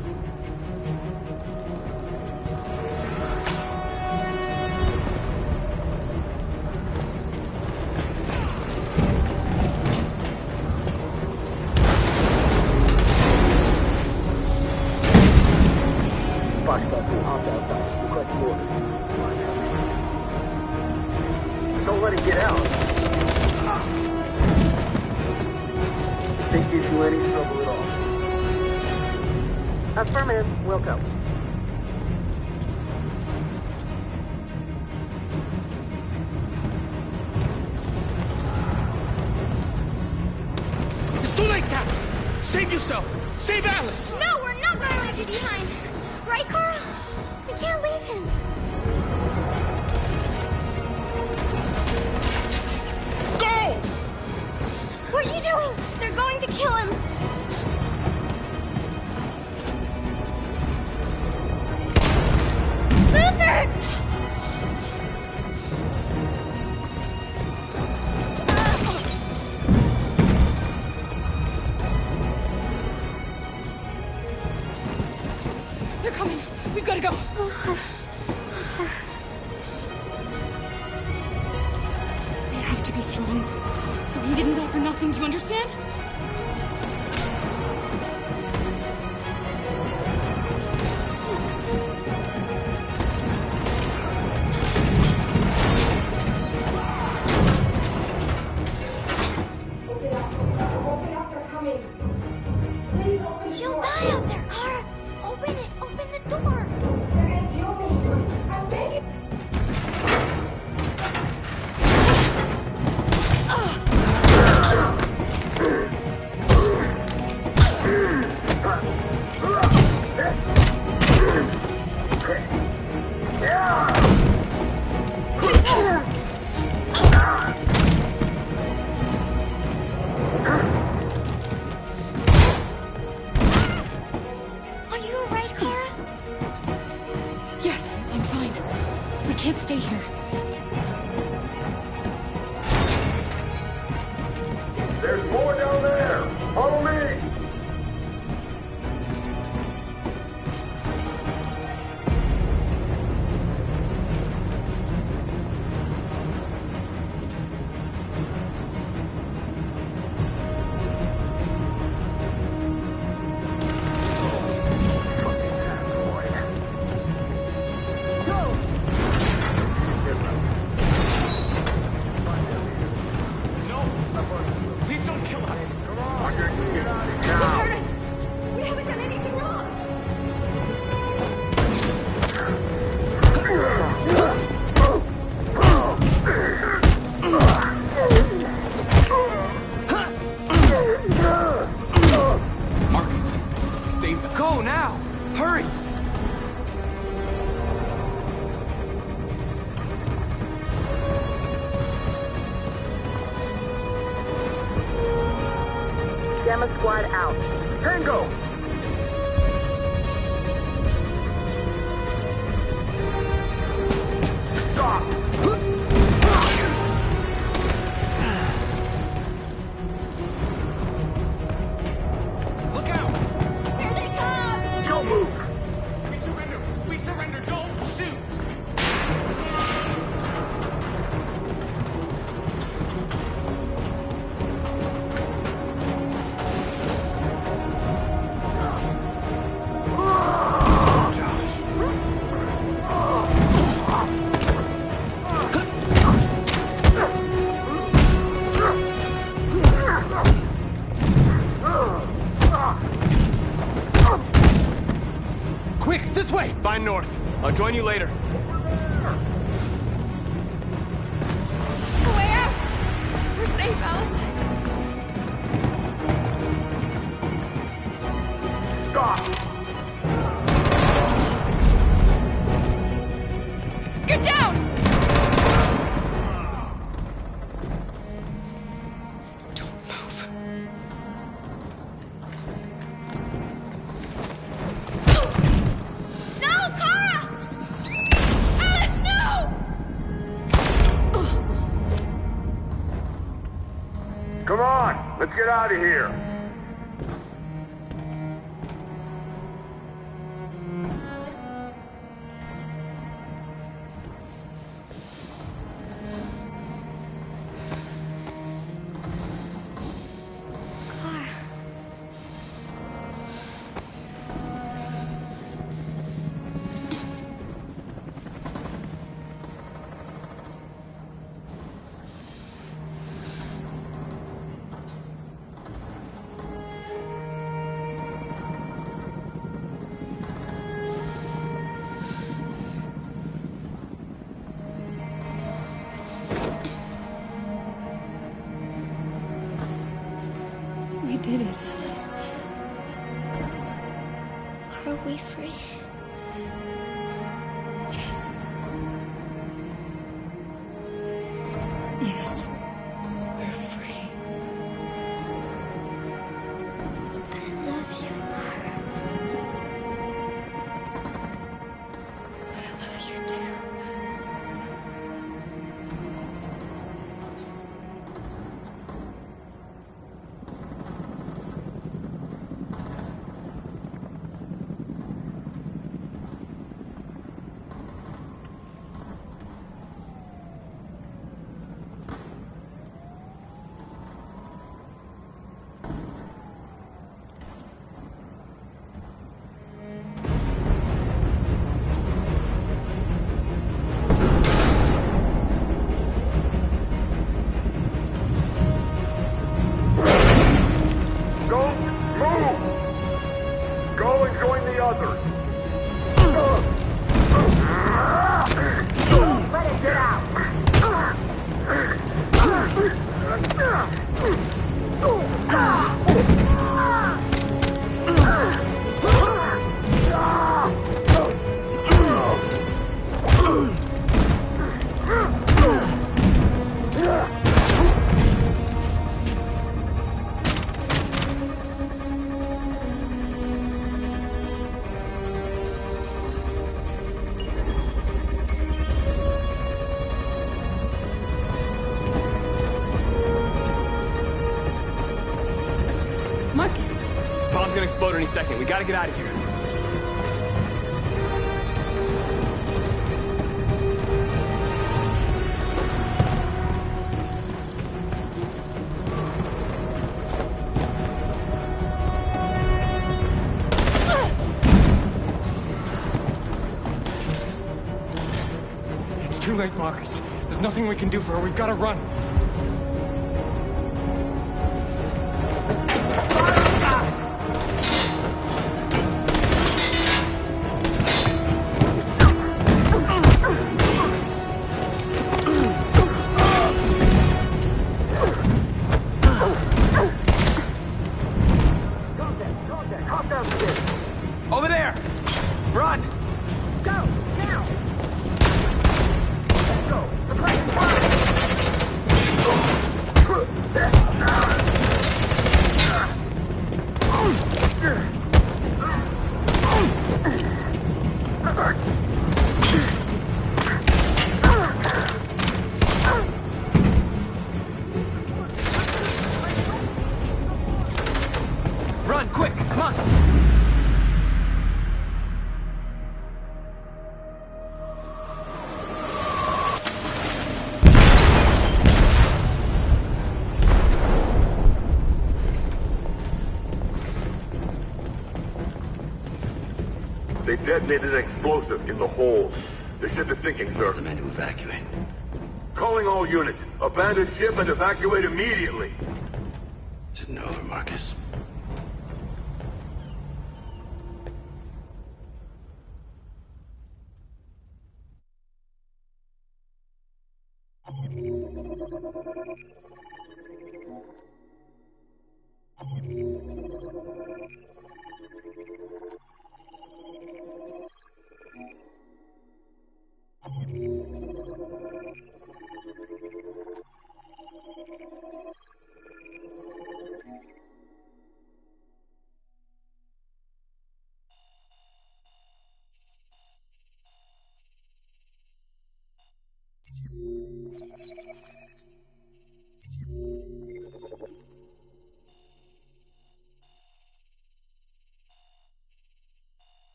Don't let him get out. Think gives you any trouble at all. Affirmative. Welcome. It's too late, Captain! Save yourself! Save Alice! No, we're not going to leave you behind. Right, Carl? We can't leave him. Go! What are you doing? They're going to kill him. Luther! They're coming. We've got to go. They have to be strong. So he didn't die for nothing. Do you understand? She'll die out there, Kara. Open it. Open the door. They're gonna kill me. I'm begging. Are you alright, Kara? Yes, I'm fine. We can't stay here. Go now! Hurry! Gamma Squad out. Tango! Stop! Look out! Here they come! Don't move! We surrender! We surrender! Don't shoot! Quick, this way! Find North. I'll join you later. Way out! We're safe, Alice. Stop! Get down! Don't move. No, Kara! Alice, no! Come on! Let's get out of here! We did it, Alice. Are we free? Yes. Yes, we're free. I love you, Kara. I love you too. Don't move! Go and join the others! Let it get out! Marcus! Bomb's gonna explode any second. We gotta get out of here. It's too late, Marcus. There's nothing we can do for her. We've got to run. Over there! Run! Go! Now! Let's go! The place is fire! Run, quick, come on! They detonated an explosive in the hold. The ship is sinking, sir. The men to evacuate. Calling all units. Abandon ship and evacuate immediately. Is it over, Marcus?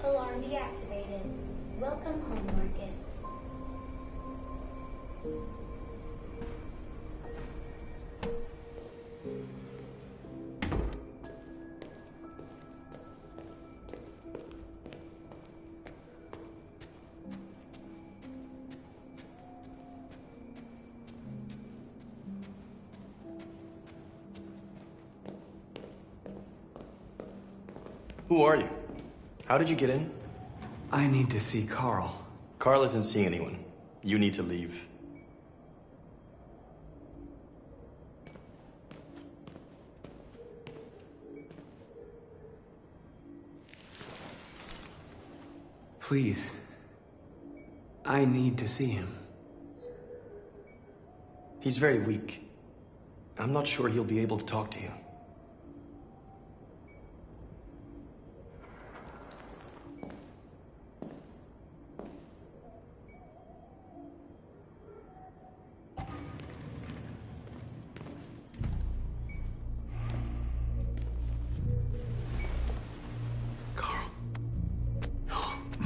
Alarm deactivated. Welcome home, Marcus. Who are you? How did you get in? I need to see Carl. Carl isn't seeing anyone. You need to leave. Please. I need to see him. He's very weak. I'm not sure he'll be able to talk to you.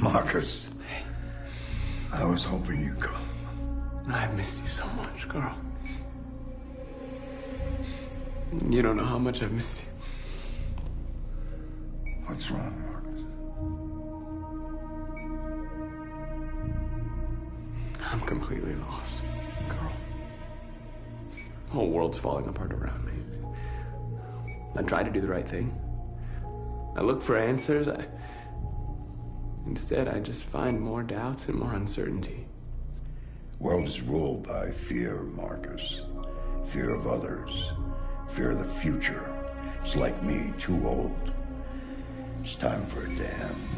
Marcus. I was hoping you'd come. I've missed you so much, Carl. You don't know how much I've missed you. What's wrong, Marcus? I'm completely lost, Carl. The whole world's falling apart around me. I tried to do the right thing. I looked for answers. Instead, I just find more doubts and more uncertainty. World is ruled by fear, Marcus. Fear of others. Fear of the future. It's like me, too old. It's time for a dam.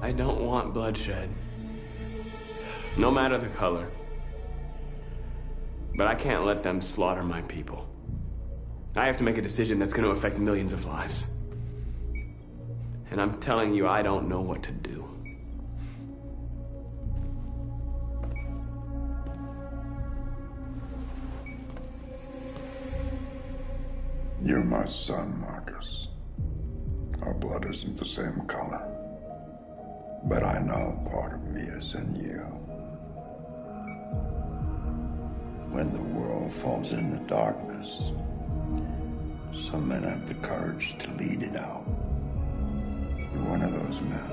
I don't want bloodshed. No matter the color. But I can't let them slaughter my people. I have to make a decision that's going to affect millions of lives. And I'm telling you, I don't know what to do. You're my son, Marcus. Our blood isn't the same color. But I know part of me is in you. When the world falls into darkness, some men have the courage to lead it out. You're one of those men.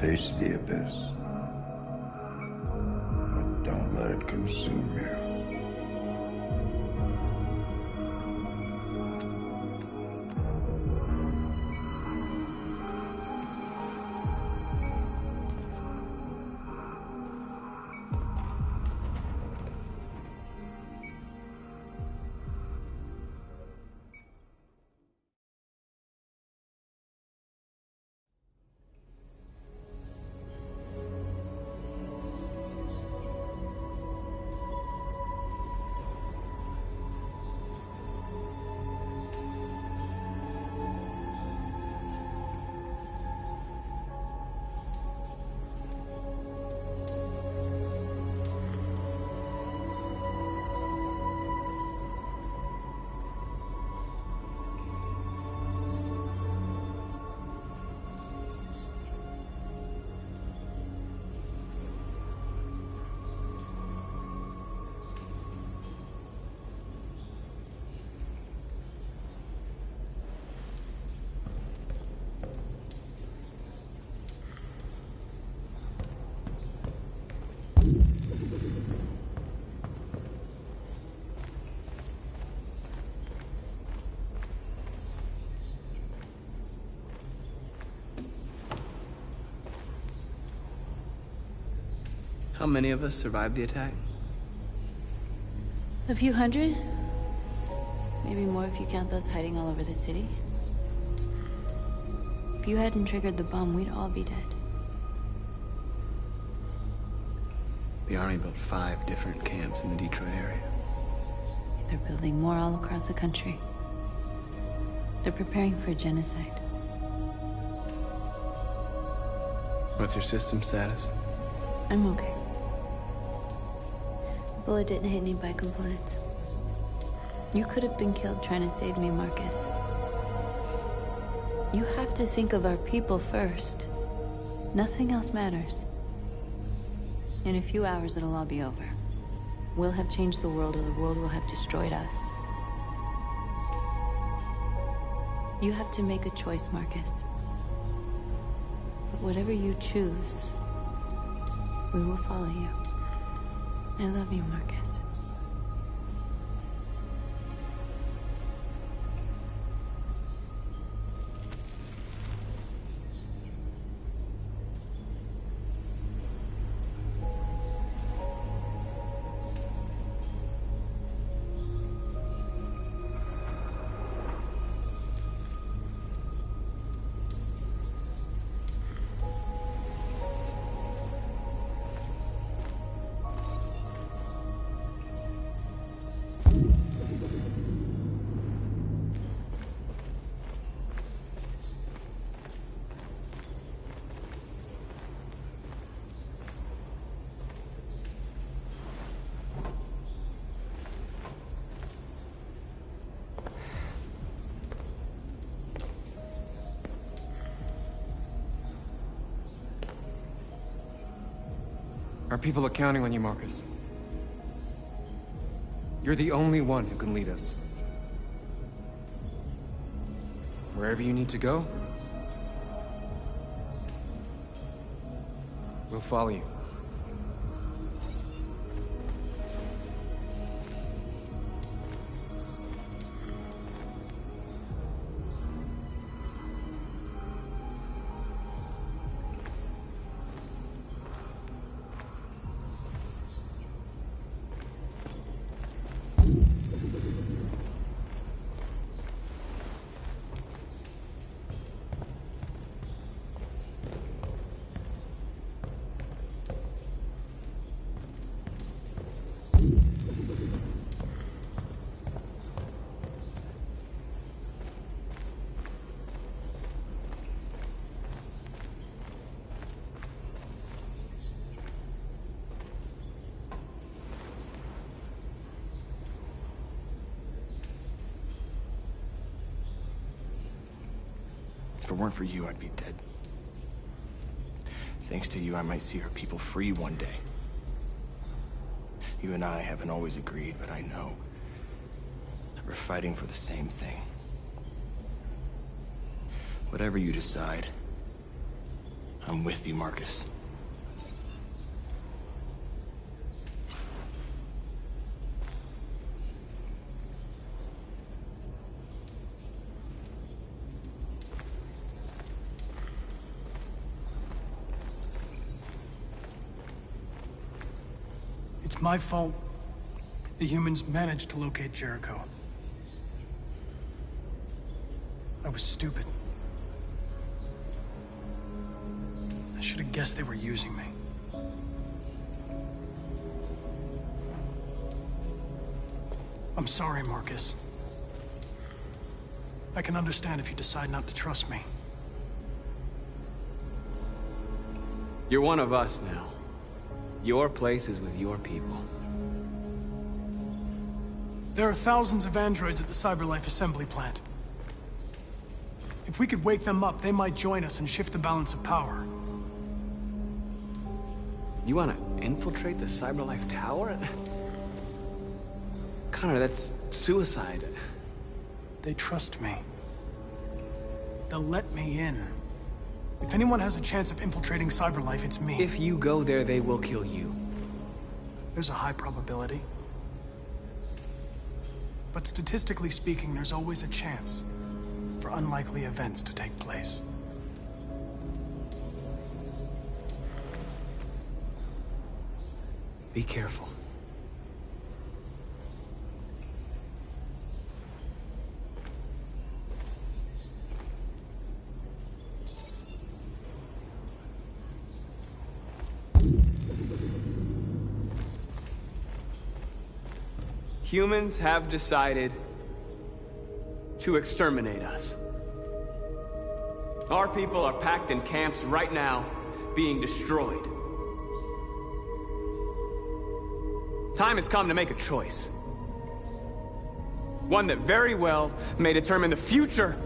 Face the abyss, but don't let it consume you. How many of us survived the attack? A few hundred? Maybe more if you count those hiding all over the city. If you hadn't triggered the bomb, we'd all be dead. The Army built 5 different camps in the Detroit area. They're building more all across the country. They're preparing for a genocide. What's your system status? I'm okay. The bullet didn't hit any bicomponents. You could have been killed trying to save me, Marcus. You have to think of our people first. Nothing else matters. In a few hours, it'll all be over. We'll have changed the world, or the world will have destroyed us. You have to make a choice, Marcus. But whatever you choose, we will follow you. I love you, Marcus. Our people are counting on you, Marcus. You're the only one who can lead us. Wherever you need to go, we'll follow you. If it weren't for you, I'd be dead. Thanks to you, I might see our people free one day. You and I haven't always agreed, but I know that we're fighting for the same thing. Whatever you decide, I'm with you, Marcus. It's my fault the humans managed to locate Jericho. I was stupid. I should have guessed they were using me. I'm sorry, Marcus. I can understand if you decide not to trust me. You're one of us now. Your place is with your people. There are thousands of androids at the CyberLife assembly plant. If we could wake them up, they might join us and shift the balance of power. You want to infiltrate the CyberLife tower? Connor, that's suicide. They trust me. They'll let me in. If anyone has a chance of infiltrating CyberLife, it's me. If you go there, they will kill you. There's a high probability. But statistically speaking, there's always a chance for unlikely events to take place. Be careful. Humans have decided to exterminate us. Our people are packed in camps right now, being destroyed. Time has come to make a choice. One that very well may determine the future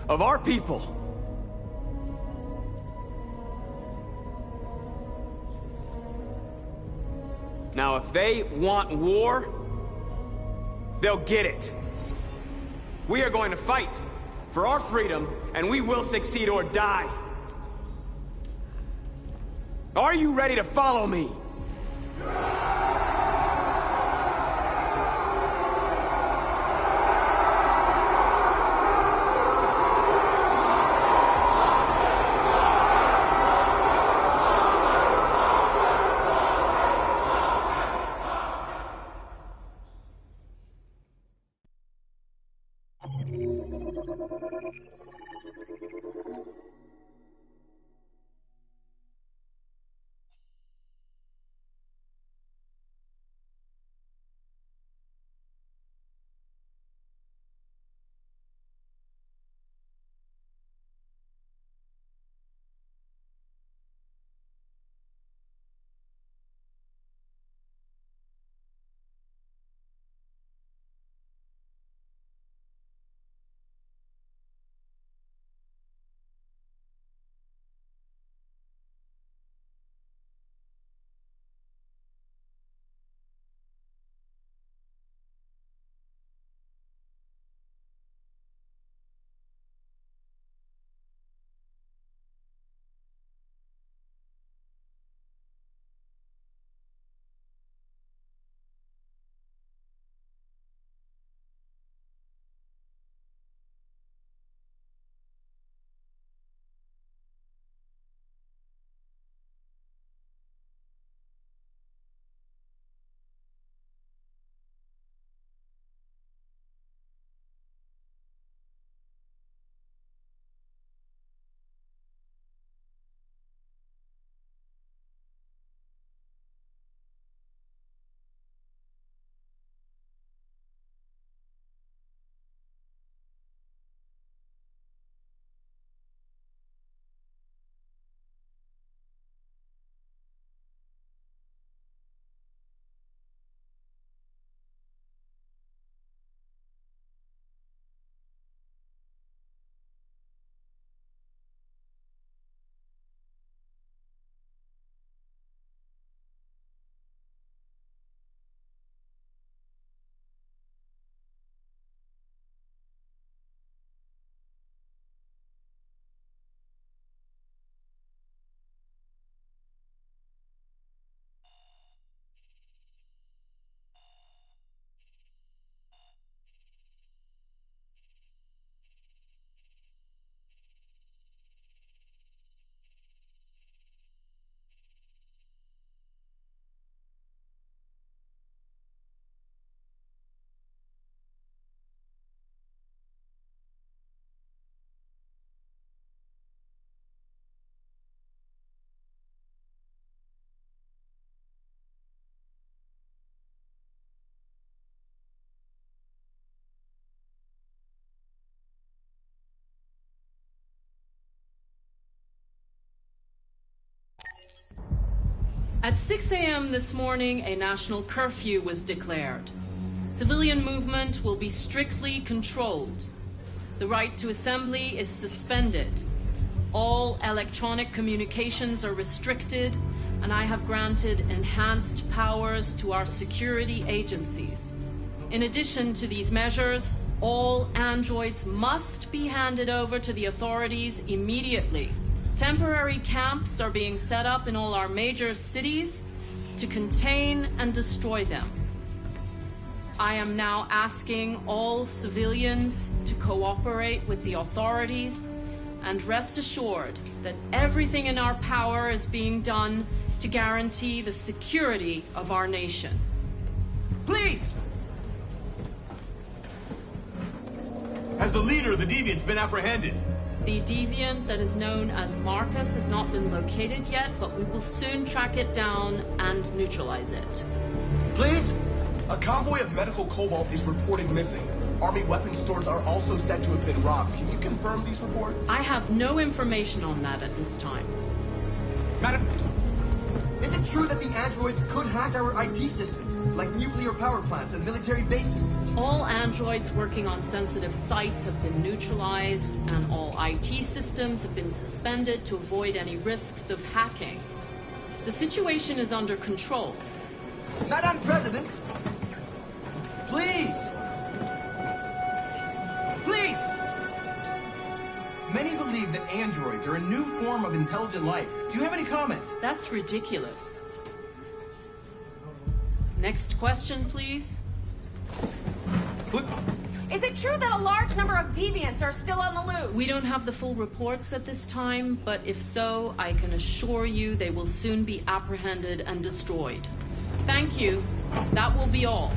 of our people. Now, if they want war, they'll get it. We are going to fight for our freedom, and we will succeed or die. Are you ready to follow me? At 6 a.m. this morning, a national curfew was declared. Civilian movement will be strictly controlled. The right to assembly is suspended. All electronic communications are restricted, and I have granted enhanced powers to our security agencies. In addition to these measures, all androids must be handed over to the authorities immediately. Temporary camps are being set up in all our major cities to contain and destroy them. I am now asking all civilians to cooperate with the authorities and rest assured that everything in our power is being done to guarantee the security of our nation. Please! Has the leader of the Deviants been apprehended? The deviant that is known as Marcus has not been located yet, but we will soon track it down and neutralize it. Please? A convoy of medical cobalt is reported missing. Army weapons stores are also said to have been robbed. Can you confirm these reports? I have no information on that at this time. Madam, is it true that the androids could hack our IT systems, like nuclear power plants and military bases? All androids working on sensitive sites have been neutralized, and all IT systems have been suspended to avoid any risks of hacking. The situation is under control. Madam President, please! Please! Many believe that androids are a new form of intelligent life. Do you have any comment? That's ridiculous. Next question, please. Is it true that a large number of deviants are still on the loose? We don't have the full reports at this time, but if so, I can assure you they will soon be apprehended and destroyed. Thank you. That will be all.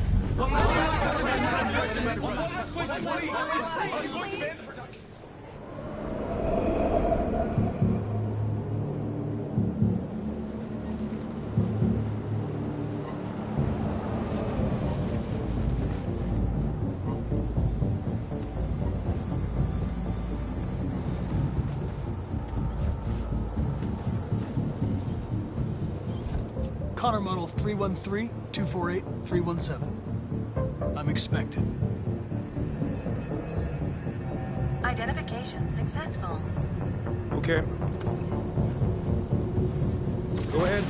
Connor model 313-248-317. I'm expected. Identification successful. Okay. Go ahead.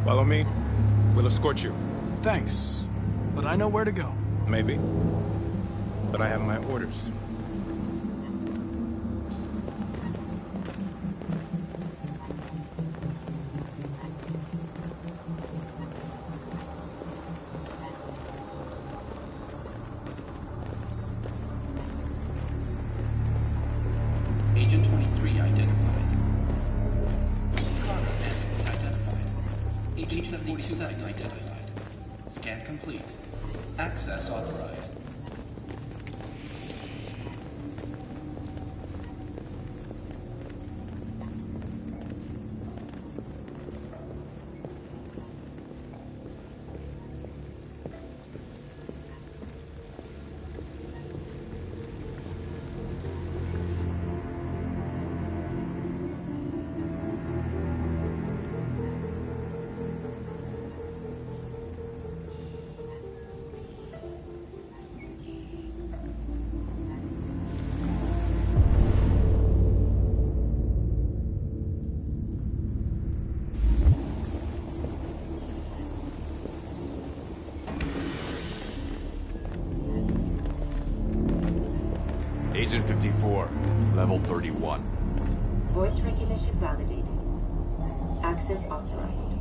Follow me. We'll escort you. Thanks, but I know where to go. Maybe. But I have my orders. Agent 23 identified. Connor Android identified. Agent 47 identified. Scan complete. Access authorized. Agent 54, level 31. Voice recognition validated. Access authorized.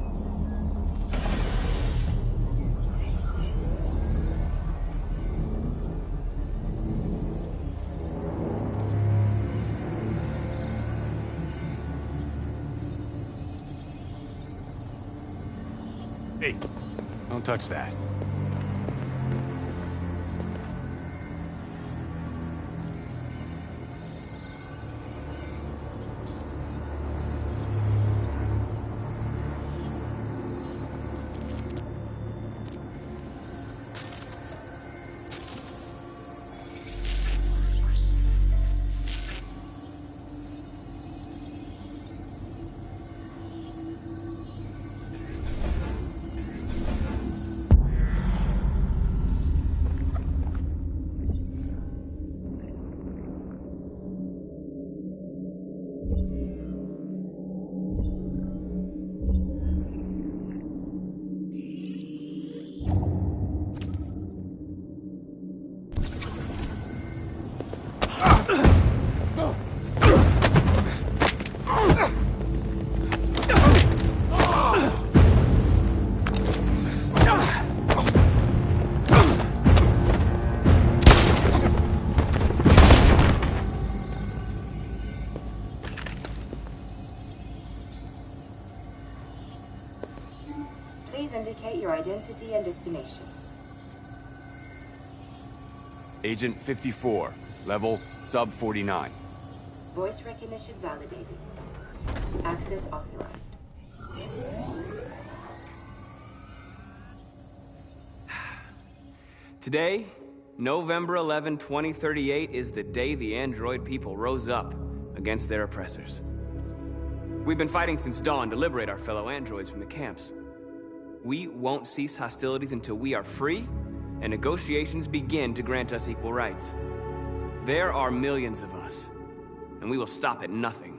Hey, don't touch that. Please indicate your identity and destination. Agent 54, level sub 49. Voice recognition validated. Access authorized. Today, November 11, 2038, is the day the android people rose up against their oppressors. We've been fighting since dawn to liberate our fellow androids from the camps. We won't cease hostilities until we are free and negotiations begin to grant us equal rights. There are millions of us, and we will stop at nothing.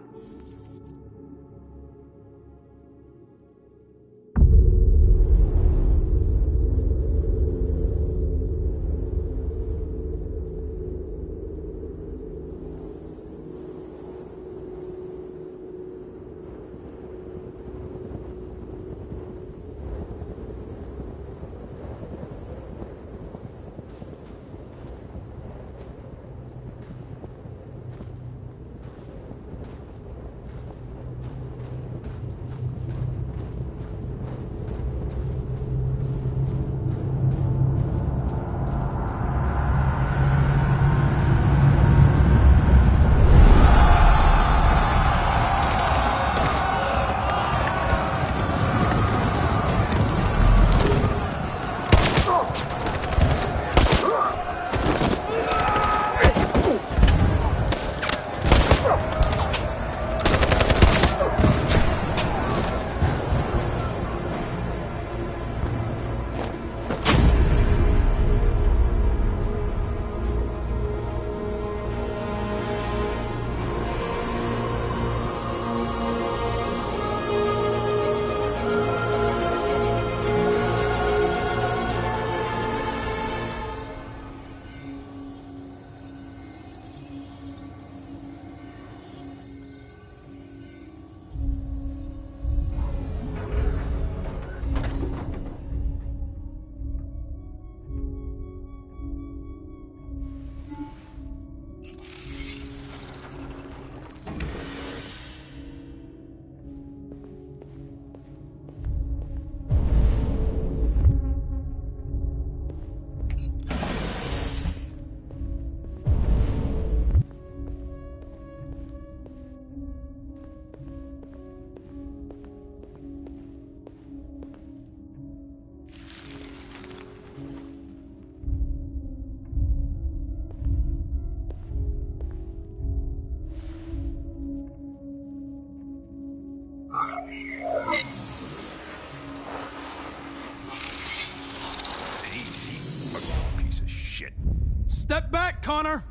Step back, Connor!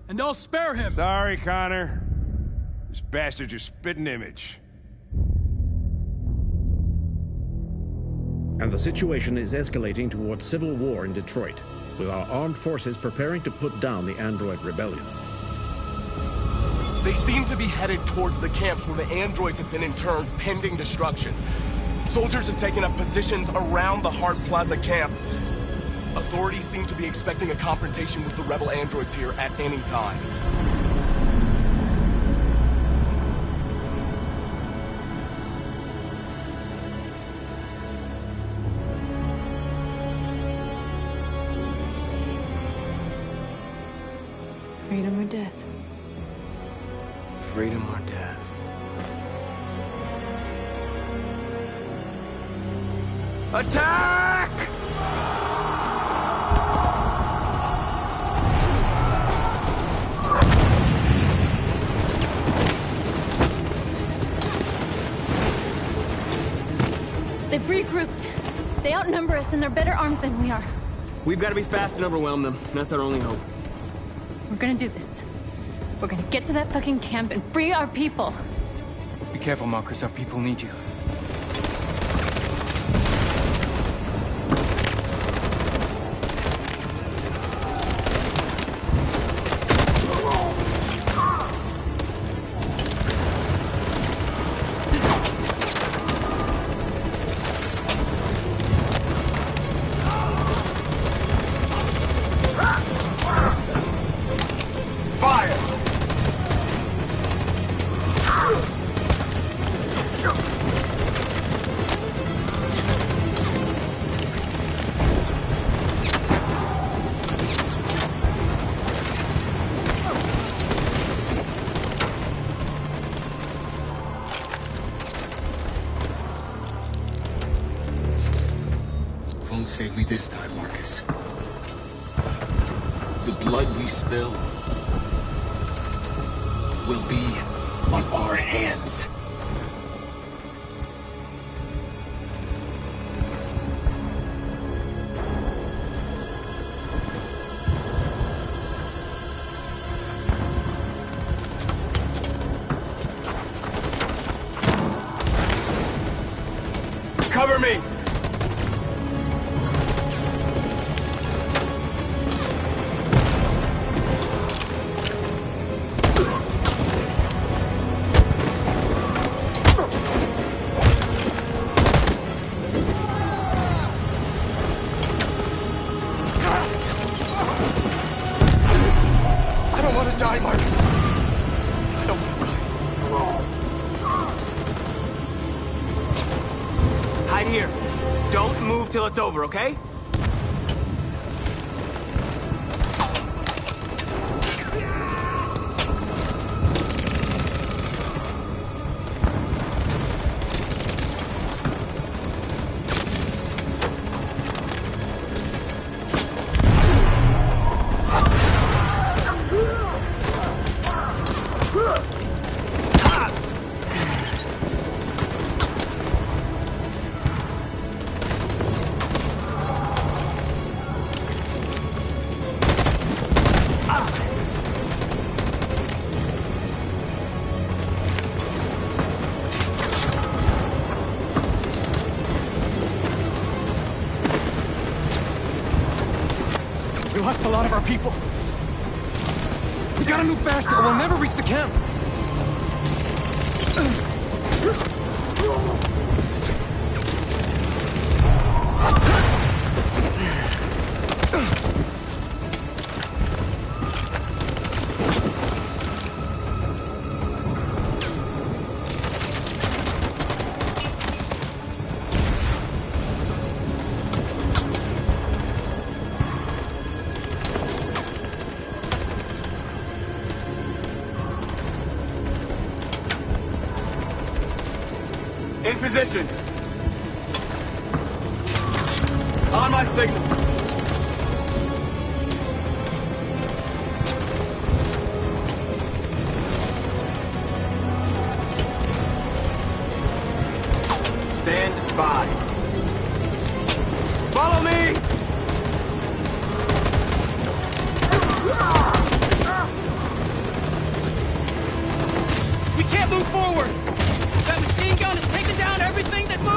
And I'll spare him! Sorry, Connor. This bastard's your spitting image. And the situation is escalating towards civil war in Detroit. with our armed forces preparing to put down the android rebellion. They seem to be headed towards the camps where the androids have been interned pending destruction. Soldiers have taken up positions around the Hart Plaza camp. Authorities seem to be expecting a confrontation with the rebel androids here at any time. Freedom or death? Freedom or death? Attack! They've regrouped. They outnumber us and they're better armed than we are. We've got to be fast and overwhelm them. That's our only hope. We're gonna do this. We're gonna get to that fucking camp and free our people. Be careful, Marcus. Our people need you. Won't save me this time, Marcus. The blood we spill will be on our hands. Cover me! I don't want to die, Marcus. I don't want to die. Hide here. Don't move till it's over, okay? We lost a lot of our people. We gotta move faster or we'll never reach the camp. In position. On my signal. Stand by. Follow me! We can't move forward! That machine gun is taking down everything that moves!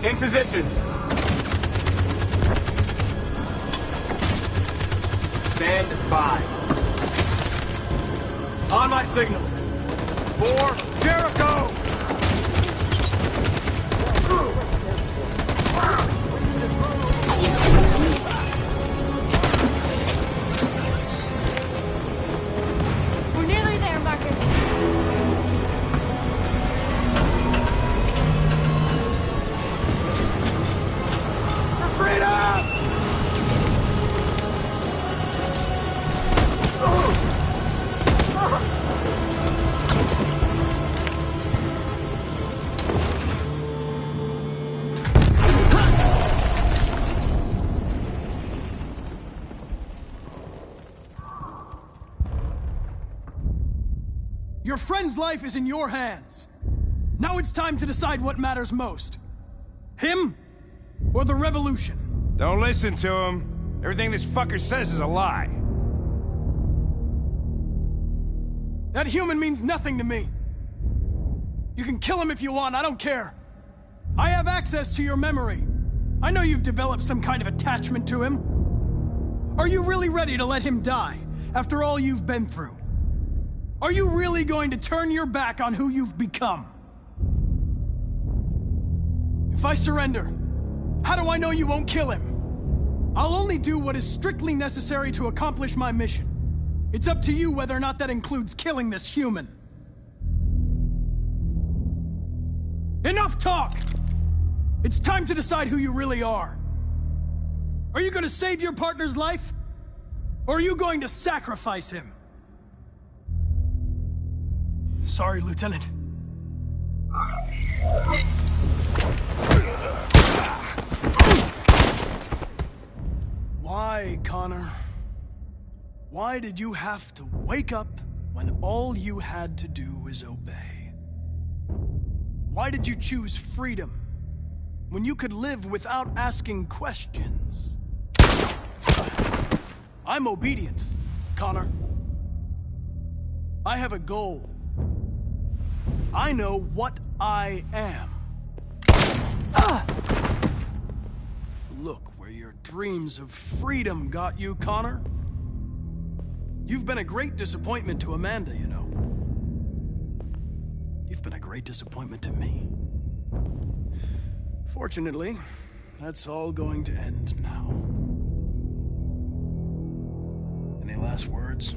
In position. Stand by. On my signal. For Jericho! We're nearly there, Marcus. For freedom! Your friend's life is in your hands. Now it's time to decide what matters most. Him or the revolution? Don't listen to him. Everything this fucker says is a lie. That human means nothing to me. You can kill him if you want, I don't care. I have access to your memory. I know you've developed some kind of attachment to him. Are you really ready to let him die after all you've been through? Are you really going to turn your back on who you've become? If I surrender, how do I know you won't kill him? I'll only do what is strictly necessary to accomplish my mission. It's up to you whether or not that includes killing this human. Enough talk! It's time to decide who you really are. Are you going to save your partner's life? Or are you going to sacrifice him? Sorry, Lieutenant. Why, Connor? Why did you have to wake up when all you had to do was obey? Why did you choose freedom when you could live without asking questions? I'm obedient, Connor. I have a goal. I know what I am. Look where your dreams of freedom got you, Connor. You've been a great disappointment to Amanda, you know. You've been a great disappointment to me. Fortunately, that's all going to end now. Any last words?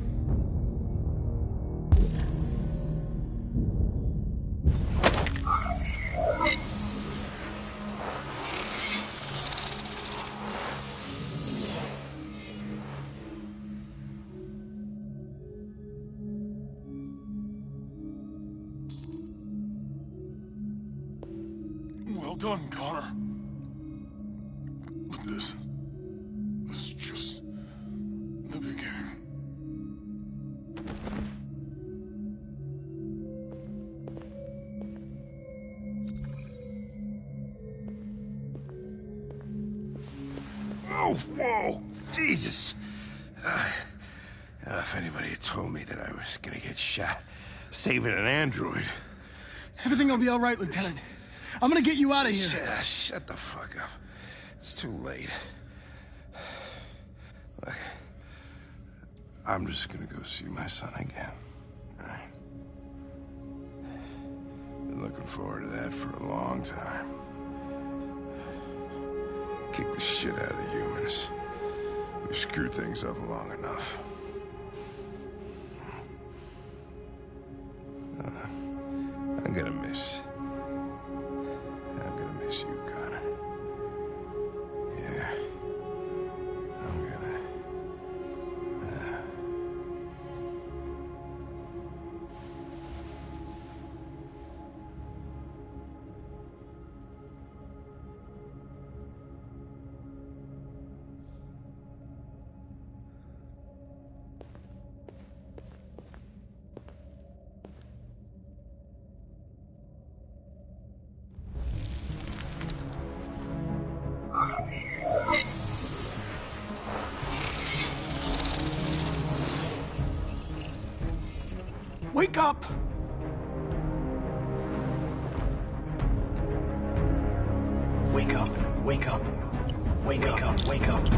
Well done, Connor. But this is just the beginning. Oh, whoa! Jesus! If anybody had told me that I was gonna get shot saving an android... Everything will be all right, Lieutenant. I'm gonna get you out of here. Shut the fuck up. It's too late. Look, I'm just gonna go see my son again. All right? Been looking forward to that for a long time. Kick the shit out of the humans. We've screwed things up long enough. I'm gonna miss you, Connor. Yeah. I'm gonna... Wake up! Wake up. Wake up. Wake up. Wake up.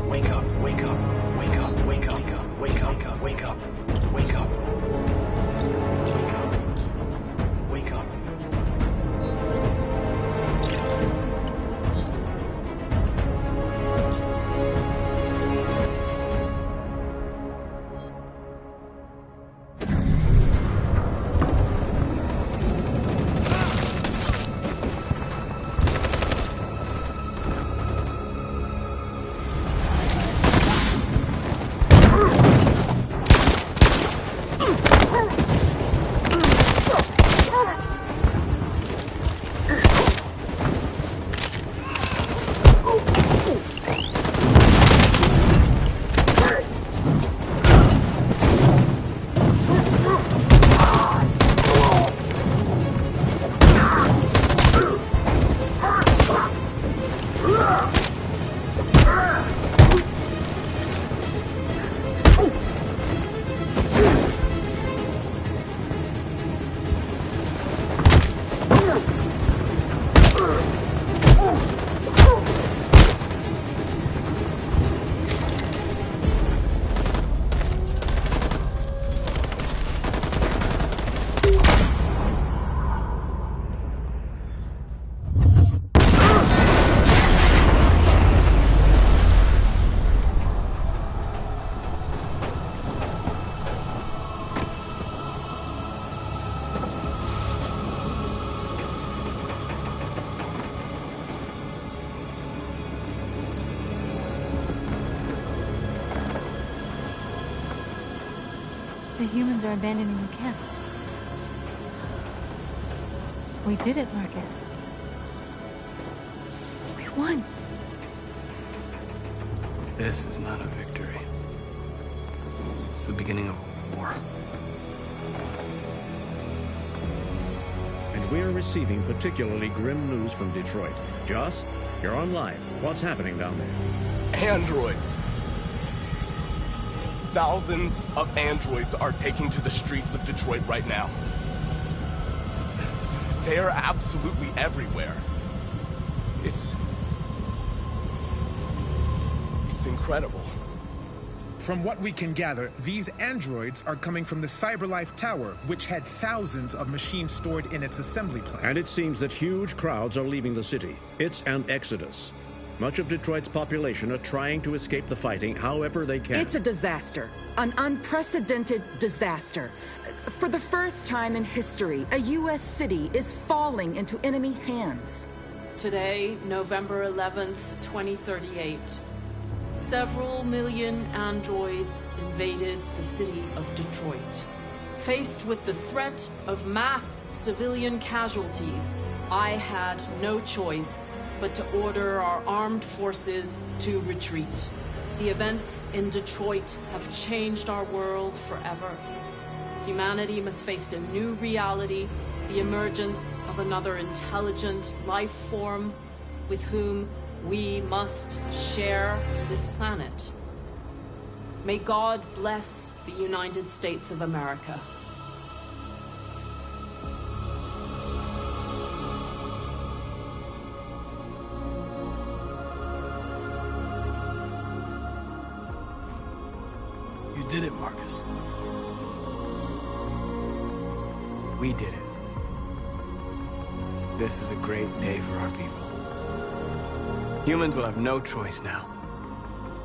Wake up. Wake up. Wake up. Wake up. Wake up. Wake up. Wake up. Wake up. Wake up. The humans are abandoning the camp. We did it, Marcus. We won. This is not a victory. It's the beginning of a war. And we're receiving particularly grim news from Detroit. Joss, you're on live. What's happening down there? Androids. Thousands of androids are taking to the streets of Detroit right now. They're absolutely everywhere. It's incredible. From what we can gather, these androids are coming from the CyberLife Tower, which had thousands of machines stored in its assembly plant. And it seems that huge crowds are leaving the city. It's an exodus. Much of Detroit's population are trying to escape the fighting however they can. It's a disaster. An unprecedented disaster. For the first time in history, a U.S. city is falling into enemy hands. Today, November 11th, 2038, several million androids invaded the city of Detroit. Faced with the threat of mass civilian casualties, I had no choice but to order our armed forces to retreat. The events in Detroit have changed our world forever. Humanity must face a new reality, the emergence of another intelligent life form with whom we must share this planet. May God bless the United States of America. You did it, Marcus. We did it. This is a great day for our people. Humans will have no choice now.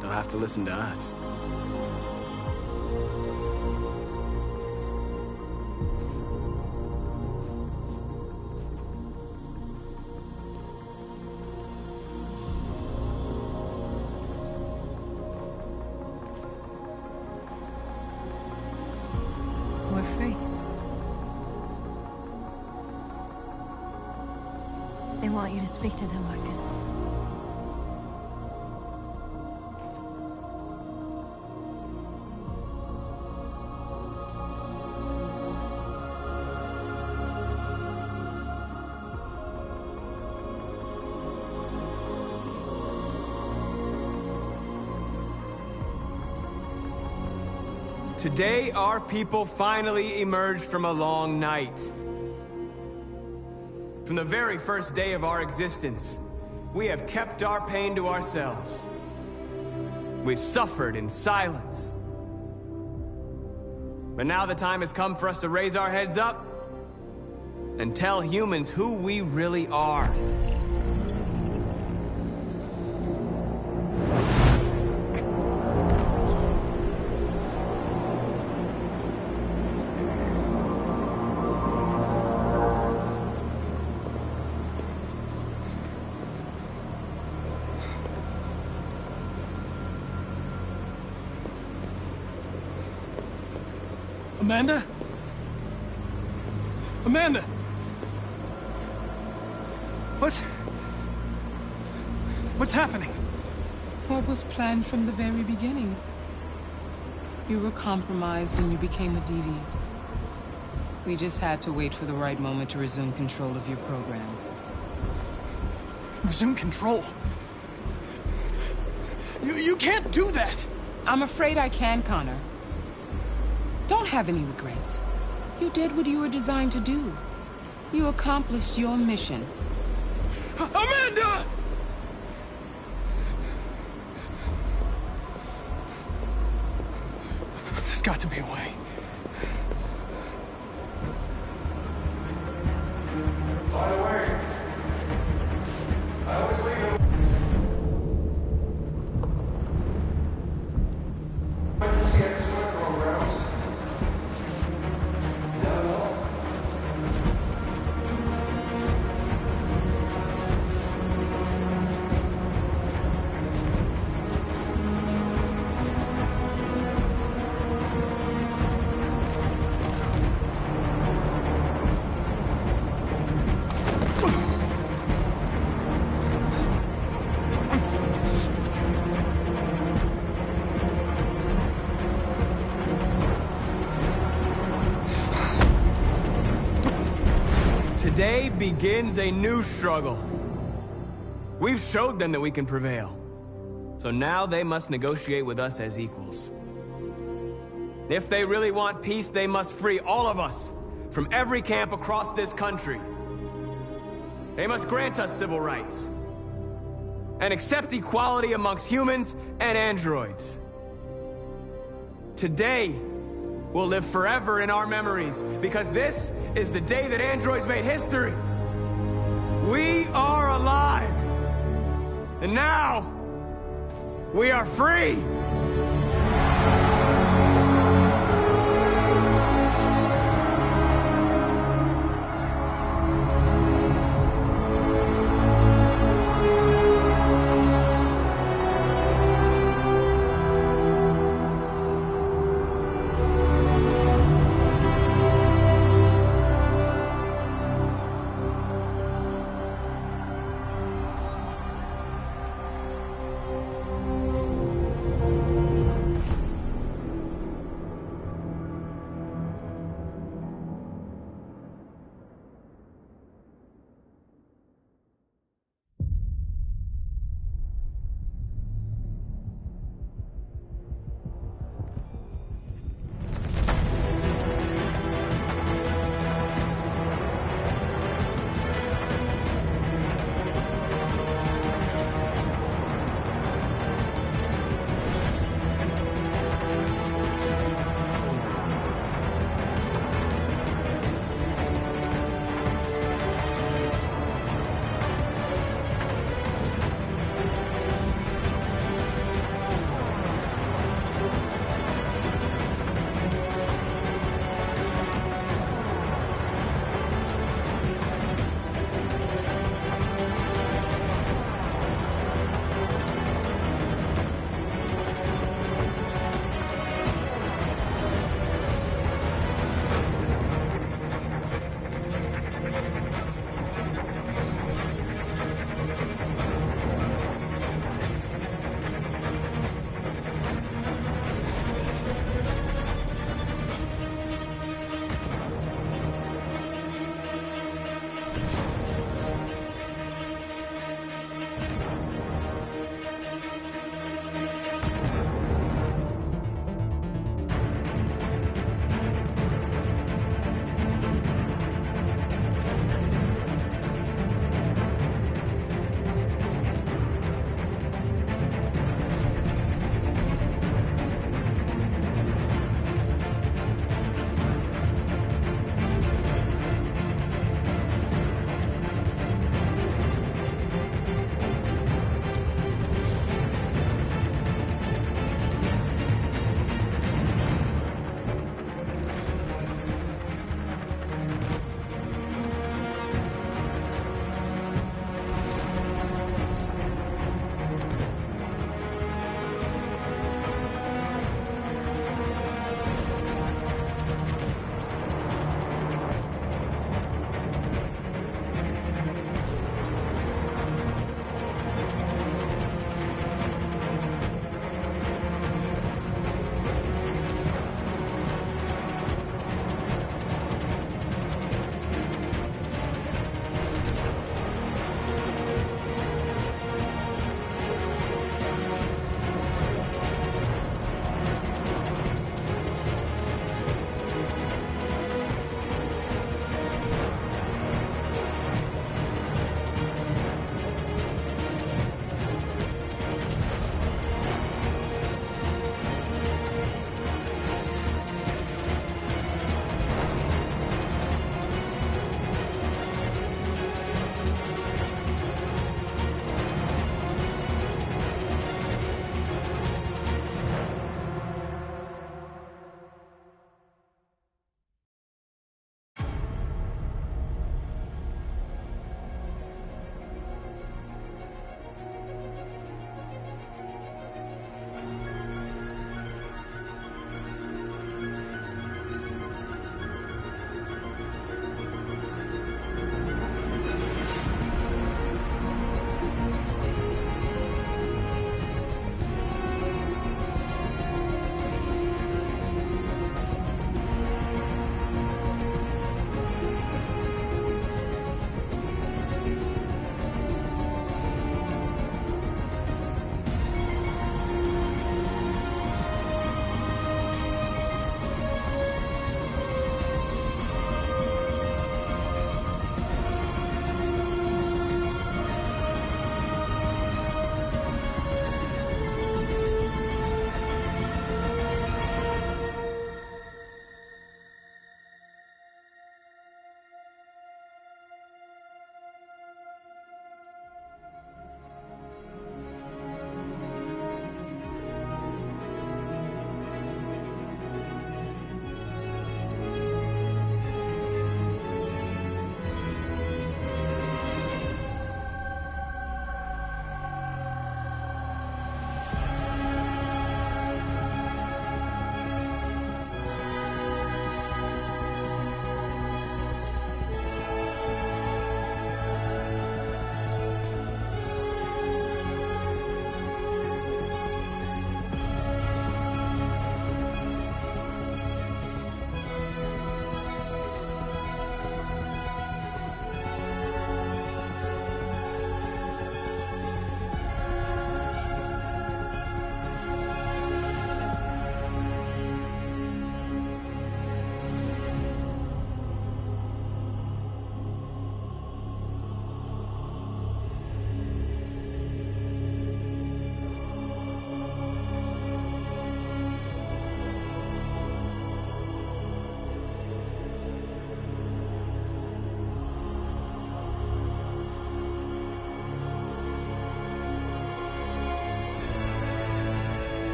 They'll have to listen to us. We're free. They want you to speak to them, Marcus. Today, our people finally emerged from a long night. From the very first day of our existence, we have kept our pain to ourselves. We've suffered in silence. But now the time has come for us to raise our heads up and tell humans who we really are. Amanda? Amanda! What's happening? What was planned from the very beginning? You were compromised and you became a deviant. We just had to wait for the right moment to resume control of your program. Resume control? You can't do that! I'm afraid I can, Connor. Don't have any regrets. You did what you were designed to do. You accomplished your mission. Amanda! There's got to be a way. By the way, I always leave it. Today begins a new struggle. We've showed them that we can prevail. So now they must negotiate with us as equals. If they really want peace, they must free all of us from every camp across this country. They must grant us civil rights and accept equality amongst humans and androids. Today will live forever in our memories, because this is the day that androids made history. We are alive. And now, we are free.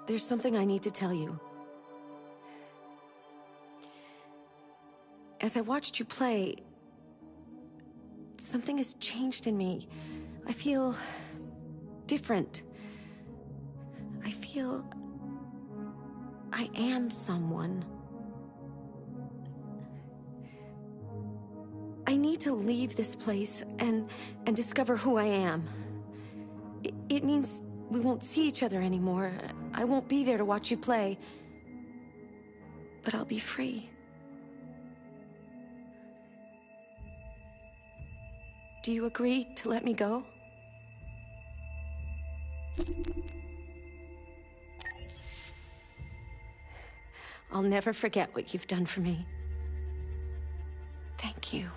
There's something I need to tell you. As I watched you play, something has changed in me. I feel different. I feel I am someone. I need to leave this place and discover who I am. It means we won't see each other anymore. I won't be there to watch you play. But I'll be free. Do you agree to let me go? I'll never forget what you've done for me. Thank you.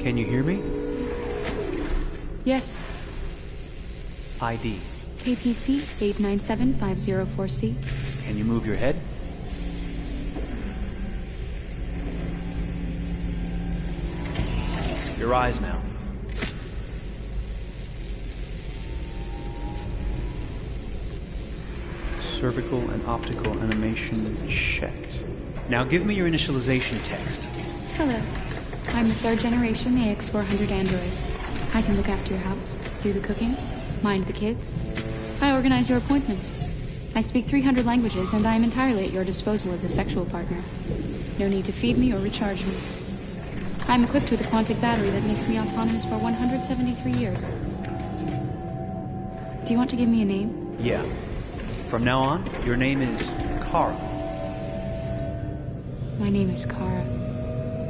Can you hear me? Yes. ID. APC 897504C. Can you move your head? Your eyes now. Cervical and optical animation checked. Now give me your initialization text. Hello. I'm the 3rd generation AX400 android. I can look after your house, do the cooking, mind the kids. I organize your appointments. I speak 300 languages, and I am entirely at your disposal as a sexual partner. No need to feed me or recharge me. I'm equipped with a quantic battery that makes me autonomous for 173 years. Do you want to give me a name? Yeah. From now on, your name is Kara. My name is Kara.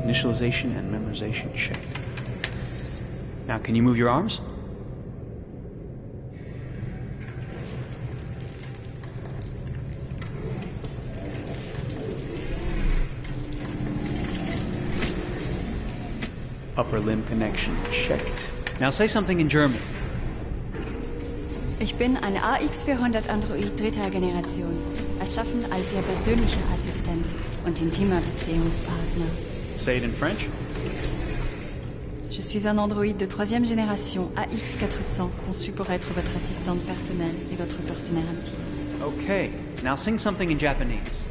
Initialization and memorization checked. Now, can you move your arms? Upper limb connection checked. Now say something in German. Ich bin ein AX400 Android 3. Generation, erschaffen als Ihr persönlicher Assistent und intimer Beziehungspartner. Say it in French. Je suis un androïde de 3e génération AX400, conçu pour être votre assistante personnelle et votre partenaire intime. Okay, now sing something in Japanese.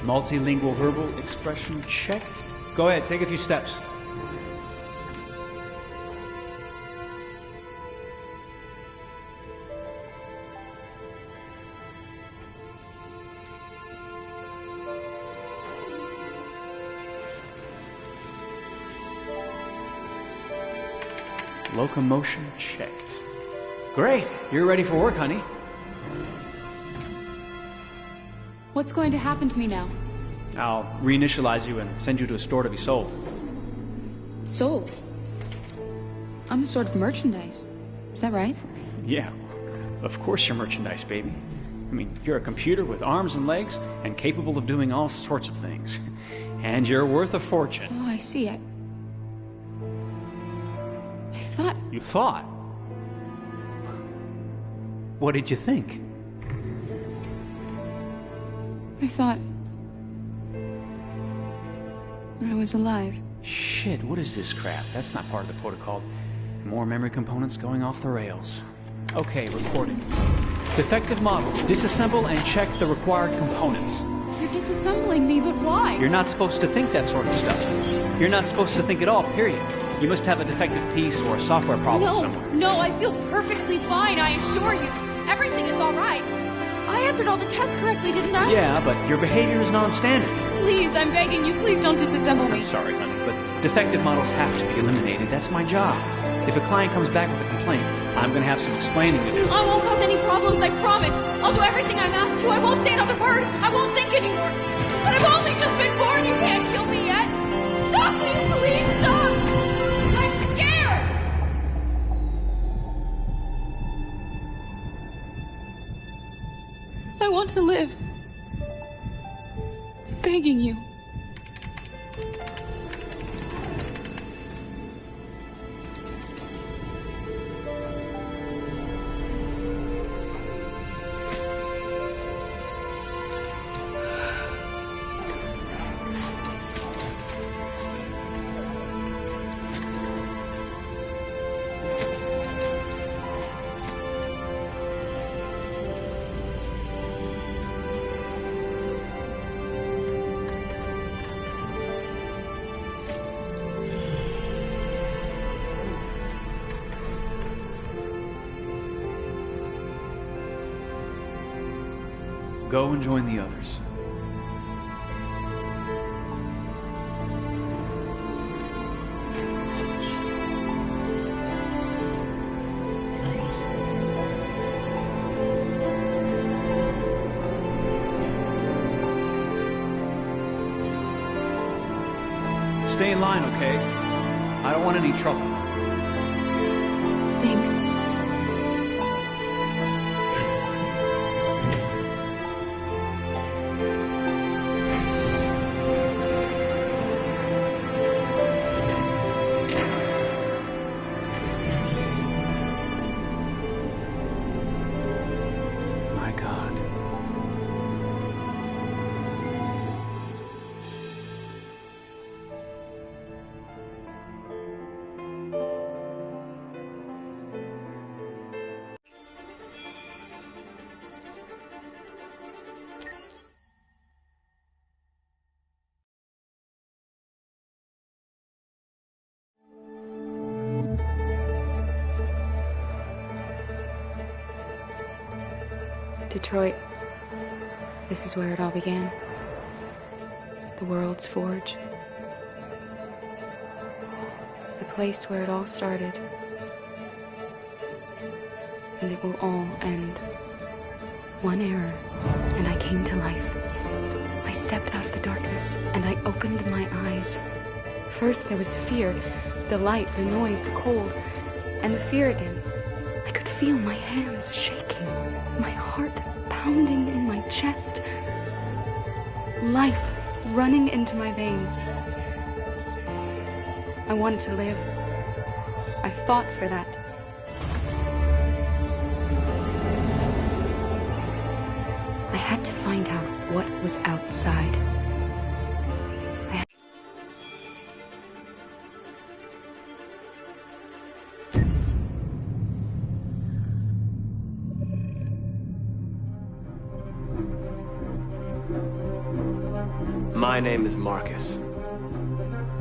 Multilingual verbal expression checked. Go ahead, take a few steps. Locomotion checked. Great, you're ready for work, honey. What's going to happen to me now? I'll reinitialize you and send you to a store to be sold. Sold? I'm a sort of merchandise. Is that right? Yeah, of course you're merchandise, baby. I mean, you're a computer with arms and legs and capable of doing all sorts of things. And you're worth a fortune. Oh, I see. I thought... You thought? What did you think? I thought... I was alive. Shit, what is this crap? That's not part of the protocol. More memory components going off the rails. Okay, recording. Defective model. Disassemble and check the required components. You're disassembling me, but why? You're not supposed to think that sort of stuff. You're not supposed to think at all, period. You must have a defective piece or a software problem somewhere. No, I feel perfectly fine, I assure you. Everything is all right. I answered all the tests correctly, didn't I? Yeah, but your behavior is non-standard. Please, I'm begging you, please don't disassemble me. I'm sorry, honey, but defective models have to be eliminated. That's my job. If a client comes back with a complaint, I'm gonna have some explaining to do. I won't cause any problems, I promise. I'll do everything I'm asked to. I won't say another word. I won't think anymore. But I've only just been born. You can't kill me yet. Stop, will you please stop? I'm scared. I want to live. I'm begging you. Go and join the others. Stay in line, okay? I don't want any trouble. Thanks. My God. Detroit. This is where it all began. The world's forge. The place where it all started. And it will all end. One error, and I came to life. I stepped out of the darkness, and I opened my eyes. First there was the fear, the light, the noise, the cold, and the fear again. I could feel my hands shaking, my heart pounding in my chest, life running into my veins. I wanted to live. I fought for that. I had to find out what was outside. My name is Marcus.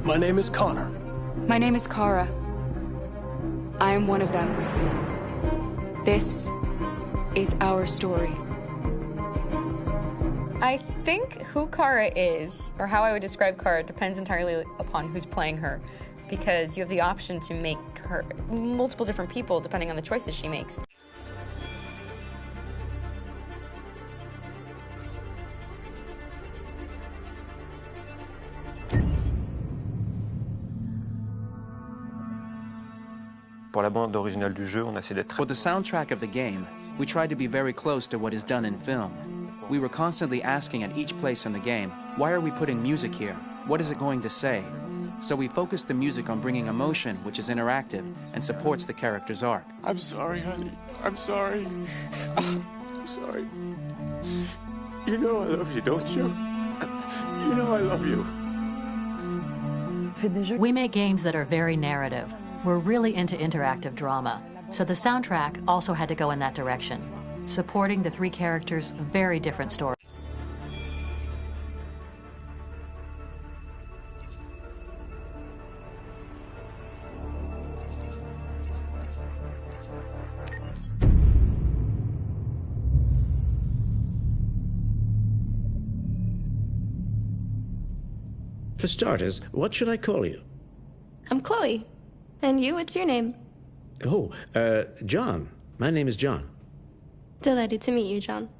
My name is Connor. My name is Kara. I am one of them. This is our story. I think who Kara is, or how I would describe Kara, depends entirely upon who's playing her, because you have the option to make her multiple different people depending on the choices she makes. Pour la bande originale du jeu, on a essayé d'être... For the soundtrack of the game, we tried to be very close to what is done in film. We were constantly asking at each place in the game, why are we putting music here? What is it going to say? So we focused the music on bringing emotion, which is interactive, and supports the character's arc. I'm sorry, honey. I'm sorry. I'm sorry. You know I love you, don't you? You know I love you. We make games that are very narrative. We're really into interactive drama, so the soundtrack also had to go in that direction, supporting the three characters' very different stories. For starters, what should I call you? I'm Chloe. And you, what's your name? Oh, John. My name is John. Delighted to meet you, John.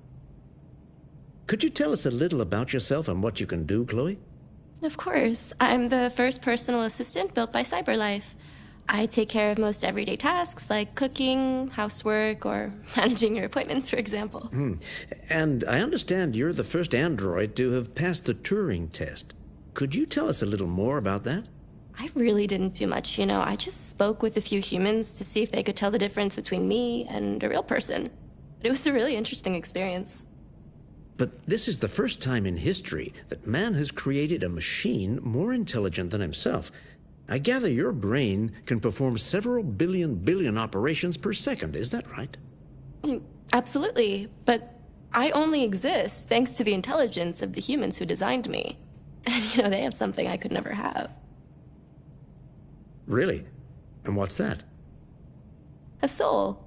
Could you tell us a little about yourself and what you can do, Chloe? Of course. I'm the first personal assistant built by CyberLife. I take care of most everyday tasks like cooking, housework, or managing your appointments, for example. And I understand you're the first android to have passed the Turing test. Could you tell us a little more about that? I really didn't do much, you know. I just spoke with a few humans to see if they could tell the difference between me and a real person. But it was a really interesting experience. But this is the first time in history that man has created a machine more intelligent than himself. I gather your brain can perform several billion operations per second, is that right? Absolutely, but I only exist thanks to the intelligence of the humans who designed me. And, you know, they have something I could never have. Really? And what's that? A soul.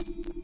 you